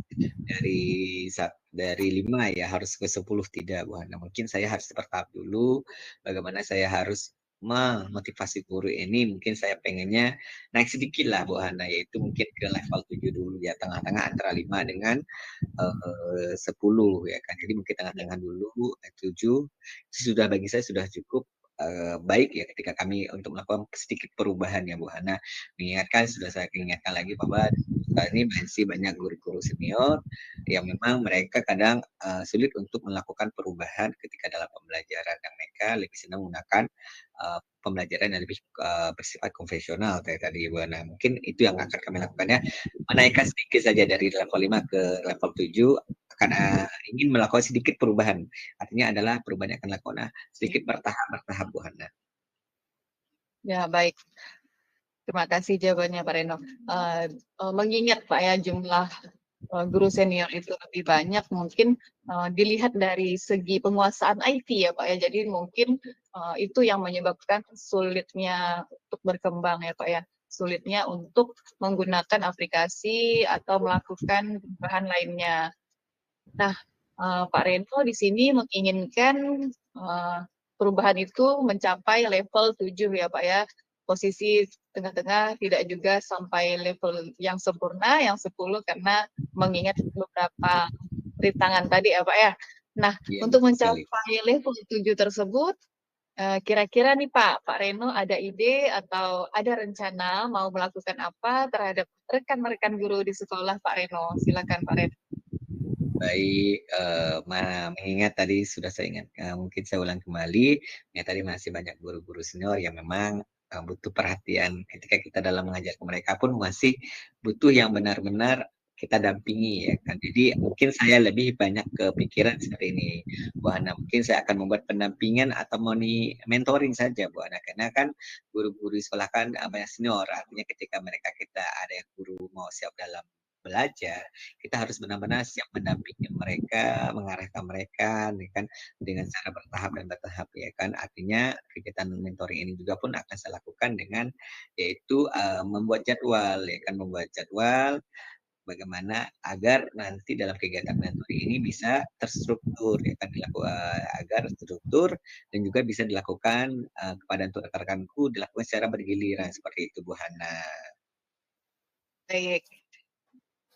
dari dari 5 ya, harus ke 10 tidak, Bu Hana. Mungkin saya harus bertahap dulu, bagaimana saya harus memotivasi guru ini, mungkin saya pengennya naik sedikit lah Bu Hana, yaitu mungkin ke level 7 dulu ya, tengah-tengah antara 5 dengan 10 ya kan. Jadi mungkin tengah-tengah dulu, 7 sudah bagi saya sudah cukup, baik ya ketika kami untuk melakukan sedikit perubahan ya Bu Hana. Mengingatkan sudah saya ingatkan lagi bahwa saat ini masih banyak guru-guru senior yang memang mereka kadang, sulit untuk melakukan perubahan ketika dalam pembelajaran dan mereka lebih senang menggunakan, pembelajaran yang lebih, bersifat konvensional kayak tadi Bu Hana. Mungkin itu yang akan kami lakukan ya, menaikkan sedikit saja dari level 5 ke level 7 karena ingin melakukan sedikit perubahan. Artinya adalah perubahan yang akan dilakukan sedikit bertahap-bertahap Bu Hana. Ya, baik. Terima kasih jawabannya Pak Reno. Mengingat Pak ya jumlah guru senior itu lebih banyak, mungkin dilihat dari segi penguasaan IT ya Pak ya. Jadi mungkin itu yang menyebabkan sulitnya untuk berkembang ya Pak ya. Sulitnya untuk menggunakan aplikasi atau melakukan perubahan lainnya. Nah, Pak Reno di sini menginginkan perubahan itu mencapai level 7 ya Pak ya. Posisi tengah-tengah tidak juga sampai level yang sempurna, yang 10 karena mengingat beberapa rintangan tadi ya Pak ya. Nah, Iya, untuk betul sekali. mencapai level 7 tersebut, kira-kira nih Pak Reno ada ide atau ada rencana mau melakukan apa terhadap rekan-rekan guru di sekolah Pak Reno? Silakan Pak Reno. Baik, mengingat tadi sudah saya ingat, mungkin saya ulang kembali, ya tadi masih banyak guru-guru senior yang memang, butuh perhatian ketika kita dalam mengajar ke mereka pun masih butuh yang benar-benar kita dampingi ya kan. Jadi mungkin saya lebih banyak kepikiran seperti ini, Bu Hana, mungkin saya akan membuat pendampingan atau mentoring saja Bu Hana, karena kan guru-guru di sekolah kan, banyak senior, artinya ketika kita ada yang guru mau siap dalam belajar, kita harus benar-benar siap mendampingi mereka, mengarahkan mereka, ya kan, dengan cara bertahap dan bertahap, ya kan. Artinya kegiatan mentoring ini juga pun akan saya lakukan dengan yaitu membuat jadwal, ya kan, membuat jadwal bagaimana agar nanti dalam kegiatan mentoring ini bisa terstruktur, ya kan, agar terstruktur dan juga bisa dilakukan kepada untuk rekan-rekanku dilakukan secara bergiliran seperti itu, Bu Hana. Baik.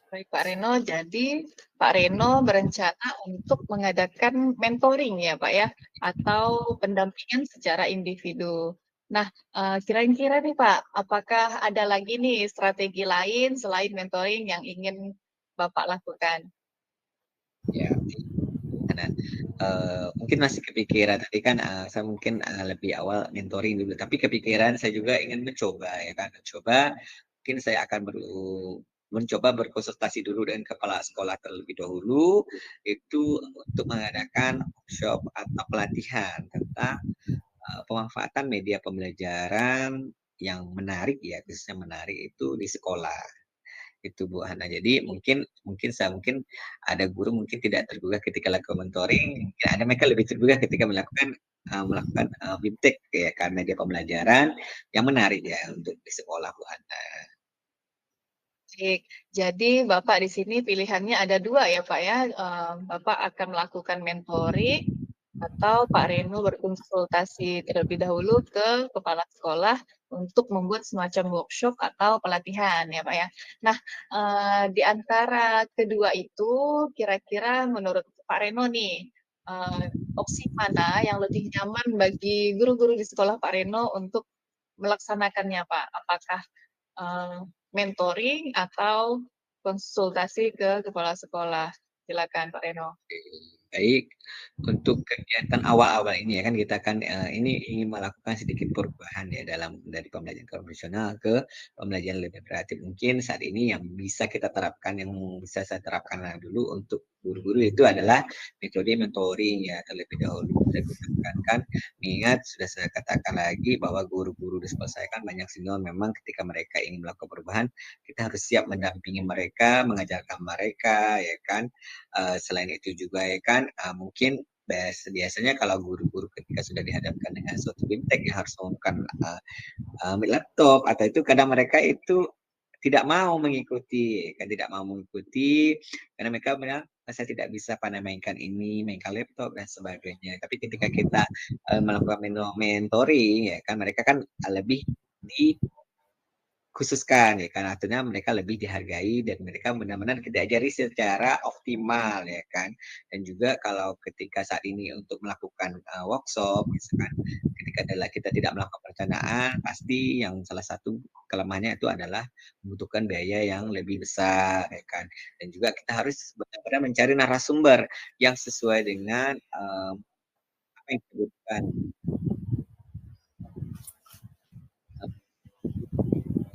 Baik Pak Reno, jadi Pak Reno berencana untuk mengadakan mentoring ya Pak ya, atau pendampingan secara individu. Nah, kira-kira nih Pak, apakah ada lagi nih strategi lain selain mentoring yang ingin Bapak lakukan? Ya, karena mungkin masih kepikiran tadi kan saya mungkin lebih awal mentoring dulu, tapi kepikiran saya juga ingin mencoba ya kan, mencoba mungkin saya akan mencoba berkonsultasi dulu dengan kepala sekolah terlebih dahulu itu untuk mengadakan workshop atau pelatihan tentang pemanfaatan media pembelajaran yang menarik ya, khususnya menarik itu di sekolah. Itu Bu Hana. Jadi mungkin ada guru mungkin tidak tergugah ketika lakukan mentoring, mungkin ada mereka lebih tergugah ketika melakukan BIMTEK ya karena dia pembelajaran yang menarik ya untuk di sekolah Bu Hana. Baik, jadi Bapak di sini pilihannya ada dua ya Pak ya. Bapak akan melakukan mentoring atau Pak Reno berkonsultasi terlebih dahulu ke kepala sekolah untuk membuat semacam workshop atau pelatihan ya Pak ya. Nah, di antara kedua itu kira-kira menurut Pak Reno nih, opsi mana yang lebih nyaman bagi guru-guru di sekolah Pak Reno untuk melaksanakannya Pak? Apakah mentoring atau konsultasi ke kepala sekolah? Silakan Pak Reno. Baik, untuk kegiatan awal-awal ini ya kan kita kan ini ingin melakukan sedikit perubahan ya dari pembelajaran konvensional ke pembelajaran lebih kreatif. Mungkin saat ini yang bisa kita terapkan, yang bisa saya terapkan dulu untuk guru-guru itu adalah metode mentoring ya terlebih dahulu. Kita tekankan, mengingat sudah saya katakan lagi bahwa guru-guru di sekolah saya kan banyak senior, memang ketika mereka ingin melakukan perubahan, kita harus siap mendampingi mereka, mengajarkan mereka ya kan. Selain itu juga ya kan mungkin biasanya kalau guru-guru ketika sudah dihadapkan dengan suatu BIMTEK yang harus menggunakan laptop atau itu kadang mereka itu tidak mau mengikuti, kan tidak mau mengikuti karena mereka bilang saya tidak bisa pandai mainkan ini, mainkan laptop dan sebagainya. Tapi ketika kita melakukan mentoring ya kan mereka kan lebih khususkan ya kan artinya mereka lebih dihargai dan mereka benar-benar kita ajari secara optimal ya kan dan juga kalau ketika saat ini untuk melakukan workshop misalkan ketika adalah kita tidak melakukan perencanaan pasti yang salah satu kelemahannya itu adalah membutuhkan biaya yang lebih besar ya kan dan juga kita harus benar-benar mencari narasumber yang sesuai dengan apa yang dibutuhkan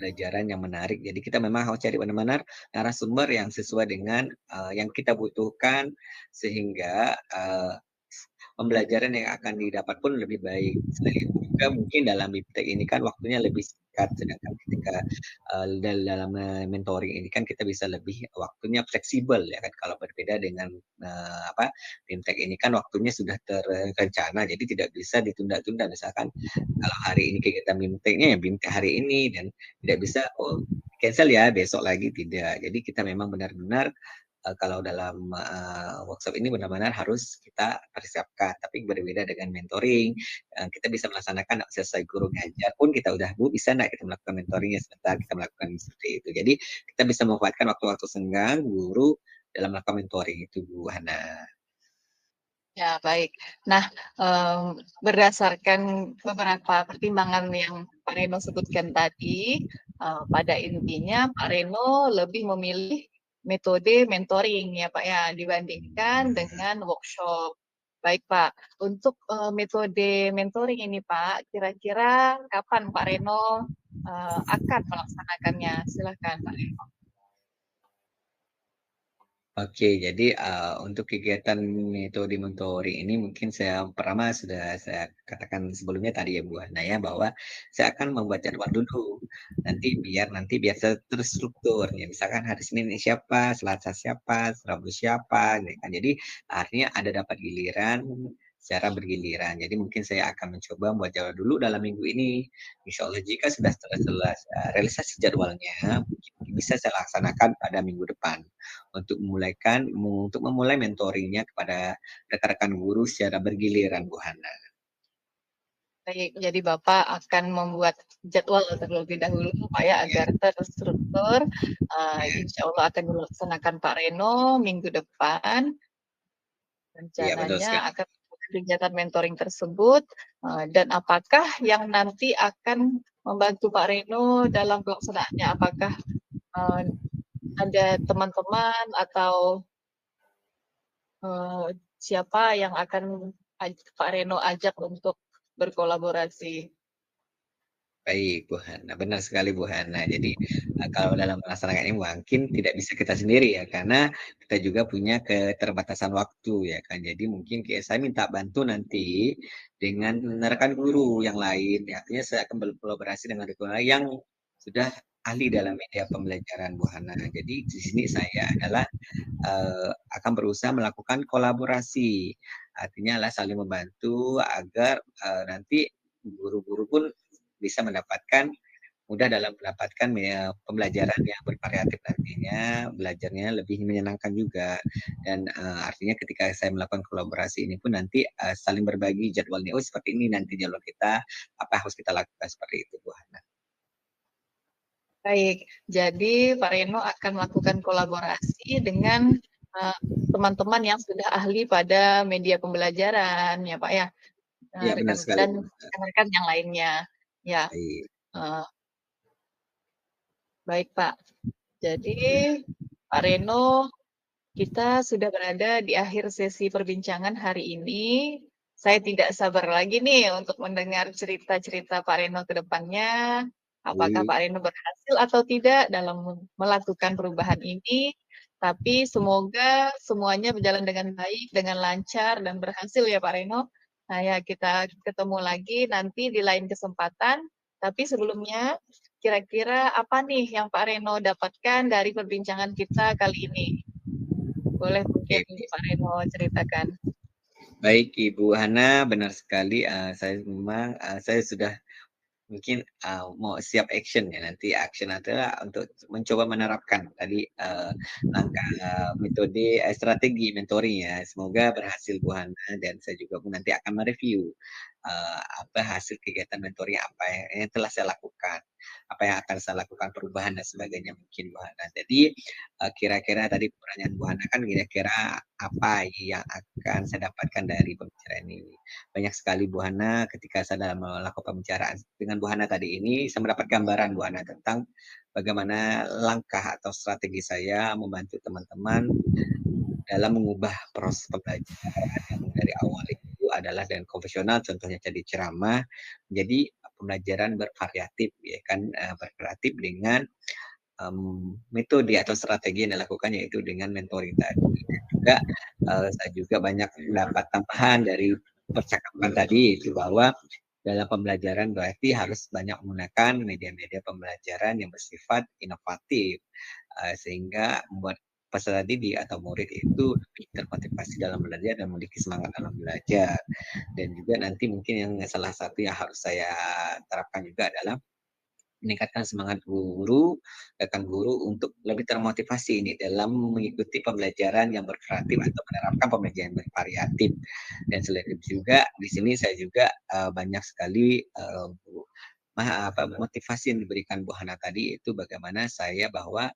pembelajaran yang menarik. Jadi kita memang harus cari benar-benar narasumber yang sesuai dengan yang kita butuhkan sehingga pembelajaran yang akan didapat pun lebih baik. Selain itu juga mungkin dalam BIMTEK ini kan waktunya lebih singkat, sedangkan ketika dalam mentoring ini kan kita bisa lebih waktunya fleksibel ya kan. Kalau berbeda dengan BIMTEK ini kan waktunya sudah terencana, jadi tidak bisa ditunda-tunda. Misalkan kalau hari ini kegiatan BIMTEK-nya ya BIMTEK hari ini dan tidak bisa cancel ya besok lagi tidak. Jadi kita memang benar-benar kalau dalam workshop ini benar-benar harus kita persiapkan. Tapi berbeda dengan mentoring, kita bisa melaksanakan selesai guru ngajar pun kita udah Bu bisa nggak kita melakukan mentoringnya sebentar kita melakukan seperti itu. Jadi kita bisa memanfaatkan waktu-waktu senggang guru dalam melakukan mentoring itu Bu Hana. Ya, baik. Nah, berdasarkan beberapa pertimbangan yang Pak Reno sebutkan tadi, pada intinya Pak Reno lebih memilih metode mentoring ya Pak ya, dibandingkan dengan workshop. Baik Pak, untuk metode mentoring ini Pak, kira-kira kapan Pak Reno akan melaksanakannya? Silahkan Pak Reno. Oke, jadi untuk kegiatan metode mentoring ini mungkin saya pertama sudah saya katakan sebelumnya tadi ya Bu Hana ya bahwa saya akan membuat jadwal dulu nanti biar terstruktur ya misalkan hari Senin ini siapa, Selasa siapa, Rabu siapa, gitu kan. Jadi artinya ada dapat giliran secara bergiliran. Jadi mungkin saya akan mencoba membuat jadwal dulu dalam minggu ini. Insya Allah jika sudah realisasi jadwalnya, mungkin bisa saya laksanakan pada minggu depan untuk memulai mentoringnya kepada rekan-rekan guru secara bergiliran Bu Hana. Baik, jadi Bapak akan membuat jadwal terlebih dahulu Pak ya agar terstruktur. Insya Allah akan dilaksanakan Pak Reno minggu depan. Iya betul Rencananya sekali. akan kegiatan mentoring tersebut dan apakah yang nanti akan membantu Pak Reno dalam pelaksanaannya? Apakah ada teman-teman atau siapa yang akan Pak Reno ajak untuk berkolaborasi? Baik, Bu Hana. Benar sekali, Bu Hana. Jadi, kalau dalam melaksanakan ini mungkin tidak bisa kita sendiri ya, karena kita juga punya keterbatasan waktu ya kan. Jadi mungkin kayak saya minta bantu nanti dengan rekan guru yang lain. Ya, artinya saya akan berkolaborasi dengan rekan lain yang sudah ahli dalam media pembelajaran, Bu Hana. Jadi di sini saya adalah akan berusaha melakukan kolaborasi. Artinya adalah saling membantu agar nanti guru-guru pun bisa mendapatkan mudah dalam mendapatkan pembelajaran yang bervariatif nantinya, belajarnya lebih menyenangkan juga. Dan artinya ketika saya melakukan kolaborasi ini pun nanti saling berbagi jadwalnya. Oh seperti ini nanti jadwal kita, apa yang harus kita lakukan seperti itu, Bu Hana. Baik, jadi Pak Reno akan melakukan kolaborasi dengan teman-teman yang sudah ahli pada media pembelajaran, ya Pak ya, Ya benar sekali. dan rekan-rekan yang lainnya. Ya, Baik. baik Pak. Jadi Pak Reno, kita sudah berada di akhir sesi perbincangan hari ini. Saya tidak sabar lagi nih untuk mendengar cerita-cerita Pak Reno ke depannya. Apakah Pak Reno berhasil atau tidak dalam melakukan perubahan ini. Tapi semoga semuanya berjalan dengan baik, dengan lancar, dan berhasil ya Pak Reno. Nah ya, kita ketemu lagi nanti di lain kesempatan. Tapi sebelumnya, kira-kira apa nih yang Pak Reno dapatkan dari perbincangan kita kali ini? Boleh mungkin Pak Reno ceritakan. Baik Ibu Hana, benar sekali. Saya memang saya sudah mungkin mau siap action ya, nanti action adalah untuk mencoba menerapkan tadi langkah metode strategi mentoring ya. Semoga berhasil Bu Hana, dan saya juga pun nanti akan mereview apa hasil kegiatan mentoring apa yang telah saya lakukan, apa yang akan saya lakukan perubahan dan sebagainya mungkin Bu Hana. Jadi kira-kira tadi pertanyaan Bu Hana kan kira-kira apa yang akan saya dapatkan dari pembicaraan ini. Banyak sekali Bu Hana, ketika saya dalam melakukan pembicaraan dengan Bu Hana tadi ini, saya mendapat gambaran Bu Hana tentang bagaimana langkah atau strategi saya membantu teman-teman dalam mengubah proses pembelajaran yang dari awal itu adalah dengan konvensional, contohnya jadi ceramah, menjadi pembelajaran bervariatif ya kan, bervariatif dengan metode atau strategi yang dilakukan yaitu dengan mentoring tadi. Dan juga saya juga banyak mendapat tambahan dari percakapan tadi itu bahwa dalam pembelajaran berarti harus banyak menggunakan media-media pembelajaran yang bersifat inovatif sehingga membuat peserta didik atau murid itu lebih termotivasi dalam belajar dan memiliki semangat dalam belajar. Dan juga nanti mungkin yang salah satu yang harus saya terapkan juga adalah meningkatkan semangat guru, rekan guru untuk lebih termotivasi ini dalam mengikuti pembelajaran yang bervariatif atau menerapkan pembelajaran bervariatif. Dan selain itu juga di sini saya juga banyak sekali motivasi yang diberikan Bu Hana tadi itu bagaimana saya bahwa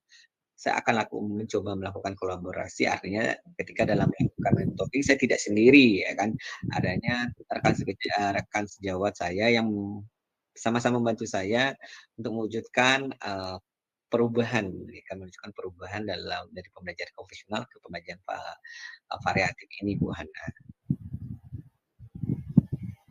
saya akan mencoba melakukan kolaborasi, artinya ketika dalam melakukan mentoring saya tidak sendiri ya kan, adanya rekan sejawat saya yang sama-sama membantu saya untuk mewujudkan perubahan, menunjukkan perubahan dari pembelajaran konvensional ke pembelajaran variatif ini, Bu Hana.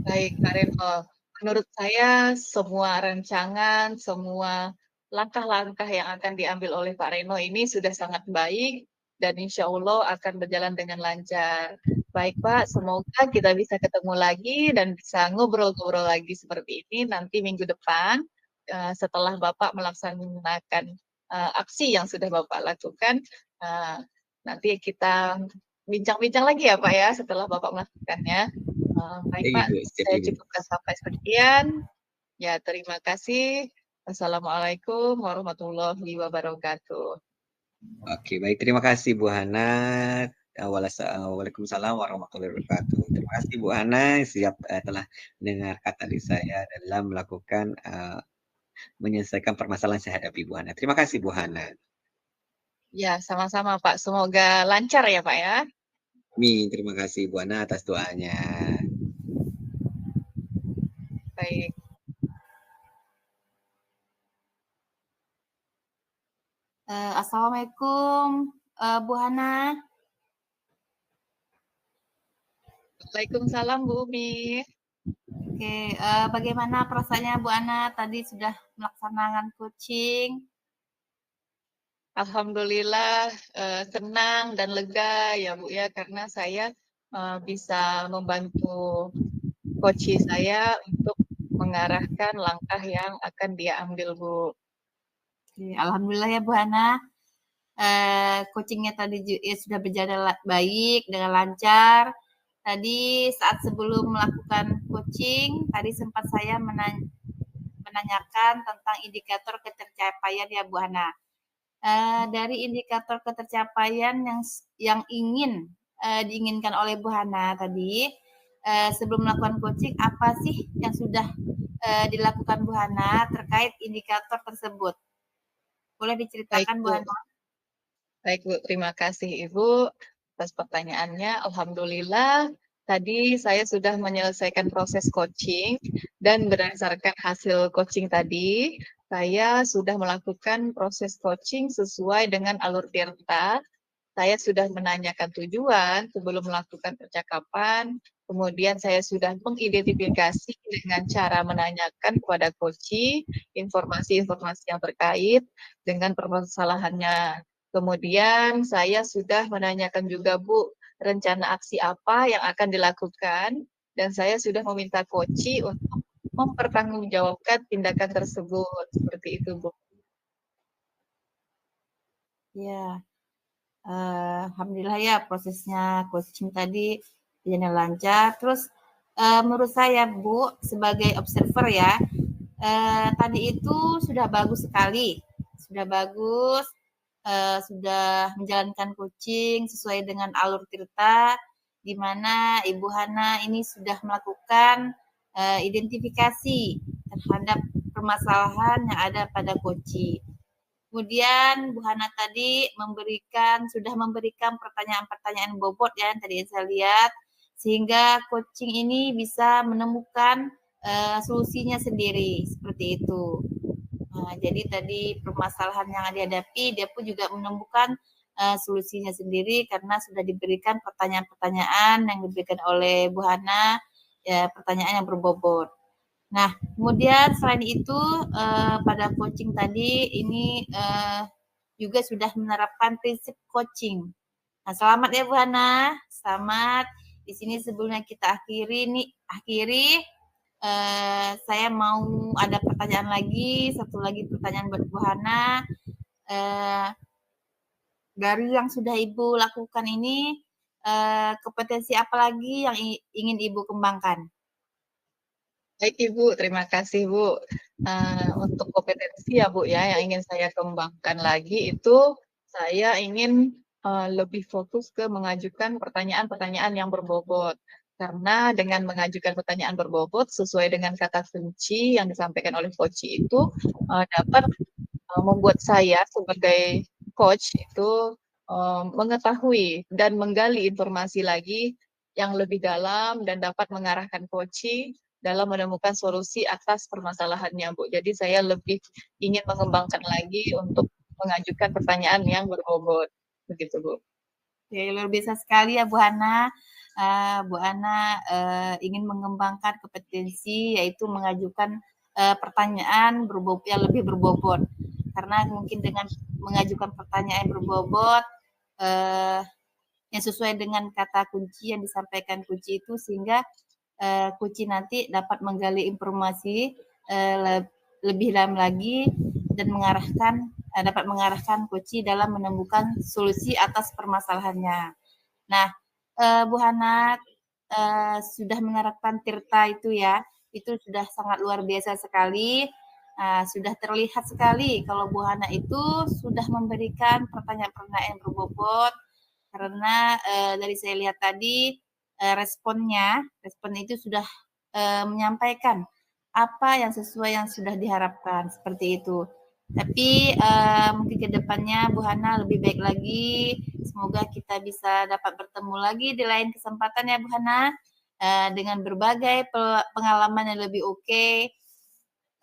Baik, Pak Reno. Menurut saya semua rancangan, semua langkah-langkah yang akan diambil oleh Pak Reno ini sudah sangat baik dan insya Allah akan berjalan dengan lancar. Baik Pak, semoga kita bisa ketemu lagi dan bisa ngobrol-ngobrol lagi seperti ini nanti minggu depan setelah Bapak melaksanakan aksi yang sudah Bapak lakukan. Nanti kita bincang-bincang lagi ya Pak ya setelah Bapak melakukannya. Baik Pak, saya cukupkan sampai sekian. Ya, terima kasih. Assalamualaikum warahmatullahi wabarakatuh. Oke, baik. Terima kasih Bu Hana. Waalaikumsalam warahmatullahi wabarakatuh. Terima kasih Bu Hana siap telah mendengarkan tadi saya dalam melakukan menyelesaikan permasalahan yang saya hadapi Bu Hana. Terima kasih Bu Hana. Ya, sama-sama Pak. Semoga lancar ya Pak ya. Amin. Terima kasih Bu Hana atas doanya. Baik. Assalamualaikum Bu Hana. Waalaikumsalam Bu Umi. Oke, bagaimana perasaannya Bu Ana tadi sudah melaksanakan coaching? Alhamdulillah senang dan lega ya Bu ya, karena saya bisa membantu coach saya untuk mengarahkan langkah yang akan dia ambil Bu. Oke, alhamdulillah ya Bu Ana. Coachingnya tadi sudah berjalan baik dengan lancar. Tadi saat sebelum melakukan coaching, tadi sempat saya menanyakan tentang indikator ketercapaian ya Bu Ana. Dari indikator ketercapaian yang ingin diinginkan oleh Bu Hana tadi, sebelum melakukan coaching, apa sih yang sudah dilakukan Bu Hana terkait indikator tersebut? Boleh diceritakan Bu Hana? Baik Bu, terima kasih Ibu atas pertanyaannya. Alhamdulillah, tadi saya sudah menyelesaikan proses coaching dan berdasarkan hasil coaching tadi, saya sudah melakukan proses coaching sesuai dengan alur tirta. Saya sudah menanyakan tujuan sebelum melakukan percakapan, kemudian saya sudah mengidentifikasi dengan cara menanyakan kepada coach informasi-informasi yang terkait dengan permasalahannya. Kemudian saya sudah menanyakan juga Bu, rencana aksi apa yang akan dilakukan, dan saya sudah meminta coach untuk mempertanggungjawabkan tindakan tersebut. Seperti itu Bu. Ya, alhamdulillah ya prosesnya coaching tadi berjalan lancar. Terus menurut saya Bu, sebagai observer ya, tadi itu sudah bagus sekali, sudah bagus, sudah menjalankan coaching sesuai dengan alur tirta, di mana Ibu Hana ini sudah melakukan identifikasi terhadap permasalahan yang ada pada coaching. Kemudian Bu Hana tadi sudah memberikan pertanyaan-pertanyaan bobot ya yang tadi saya lihat, sehingga coaching ini bisa menemukan solusinya sendiri seperti itu. Nah, jadi tadi permasalahan yang dihadapi, dia pun juga menemukan solusinya sendiri karena sudah diberikan pertanyaan-pertanyaan yang diberikan oleh Bu Hana, ya, pertanyaan yang berbobot. Nah, kemudian selain itu pada coaching tadi ini juga sudah menerapkan prinsip coaching. Nah, selamat ya Bu Hana, selamat. Di sini sebelumnya kita akhiri. Saya mau ada pertanyaan lagi, satu lagi pertanyaan buat Bu Hana. Dari yang sudah Ibu lakukan ini, kompetensi apa lagi yang ingin Ibu kembangkan? Baik Ibu, terima kasih Bu. Untuk kompetensi ya Bu ya, yang ingin saya kembangkan lagi itu saya ingin lebih fokus ke mengajukan pertanyaan-pertanyaan yang berbobot. Karena dengan mengajukan pertanyaan berbobot sesuai dengan kata kunci yang disampaikan oleh coach itu dapat membuat saya sebagai coach itu mengetahui dan menggali informasi lagi yang lebih dalam dan dapat mengarahkan coaching dalam menemukan solusi atas permasalahannya, Bu. Jadi saya lebih ingin mengembangkan lagi untuk mengajukan pertanyaan yang berbobot. Begitu, Bu. Oke, luar biasa sekali ya Bu Hana. Bu Hana ingin mengembangkan kompetensi yaitu mengajukan pertanyaan yang lebih berbobot. Karena mungkin dengan mengajukan pertanyaan yang berbobot yang sesuai dengan kata kunci yang disampaikan kunci itu, sehingga kunci nanti dapat menggali informasi lebih dalam lagi dan dapat mengarahkan kunci dalam menemukan solusi atas permasalahannya. Nah, Bu Hana sudah menerapkan tirta itu ya, itu sudah sangat luar biasa sekali. Sudah terlihat sekali kalau Bu Hana itu sudah memberikan pertanyaan-pertanyaan yang berbobot, karena dari saya lihat tadi respon itu sudah menyampaikan apa yang sesuai yang sudah diharapkan, seperti itu. Tapi mungkin ke depannya Bu Hana lebih baik lagi. Semoga kita bisa dapat bertemu lagi di lain kesempatan ya Bu Hana, dengan berbagai pengalaman yang lebih oke,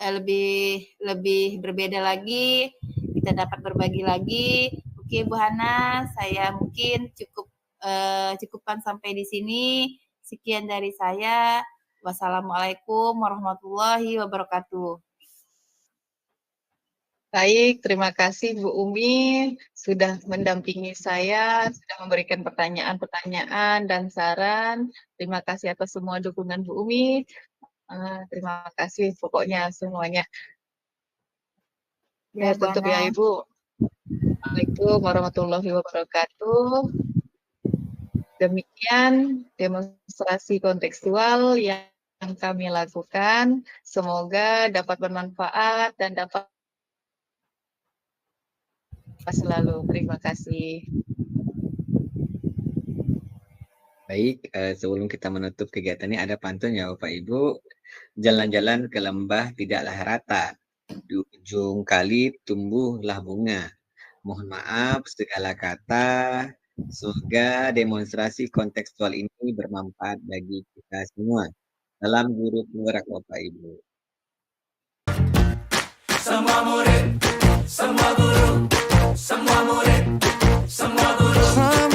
lebih berbeda lagi. Kita dapat berbagi lagi. Oke Bu Hana, saya mungkin cukupkan sampai di sini. Sekian dari saya. Wassalamualaikum warahmatullahi wabarakatuh. Baik, terima kasih Bu Umi sudah mendampingi saya, sudah memberikan pertanyaan-pertanyaan dan saran. Terima kasih atas semua dukungan Bu Umi. Terima kasih pokoknya semuanya. Ya, Ya, tutup ya Buana. Ibu. Assalamualaikum warahmatullahi wabarakatuh. Demikian demonstrasi kontekstual yang kami lakukan. Semoga dapat bermanfaat dan dapat selalu. Terima kasih. Baik, sebelum kita menutup kegiatan ini ada pantun ya Bapak Ibu. Jalan-jalan ke lembah tidaklah rata. Di ujung kali tumbuhlah bunga. Mohon maaf segala kata. Semoga demonstrasi kontekstual ini bermanfaat bagi kita semua. Salam guru penggerak Bapak Ibu. Semua murid, semua guru, semua murid, semua guru.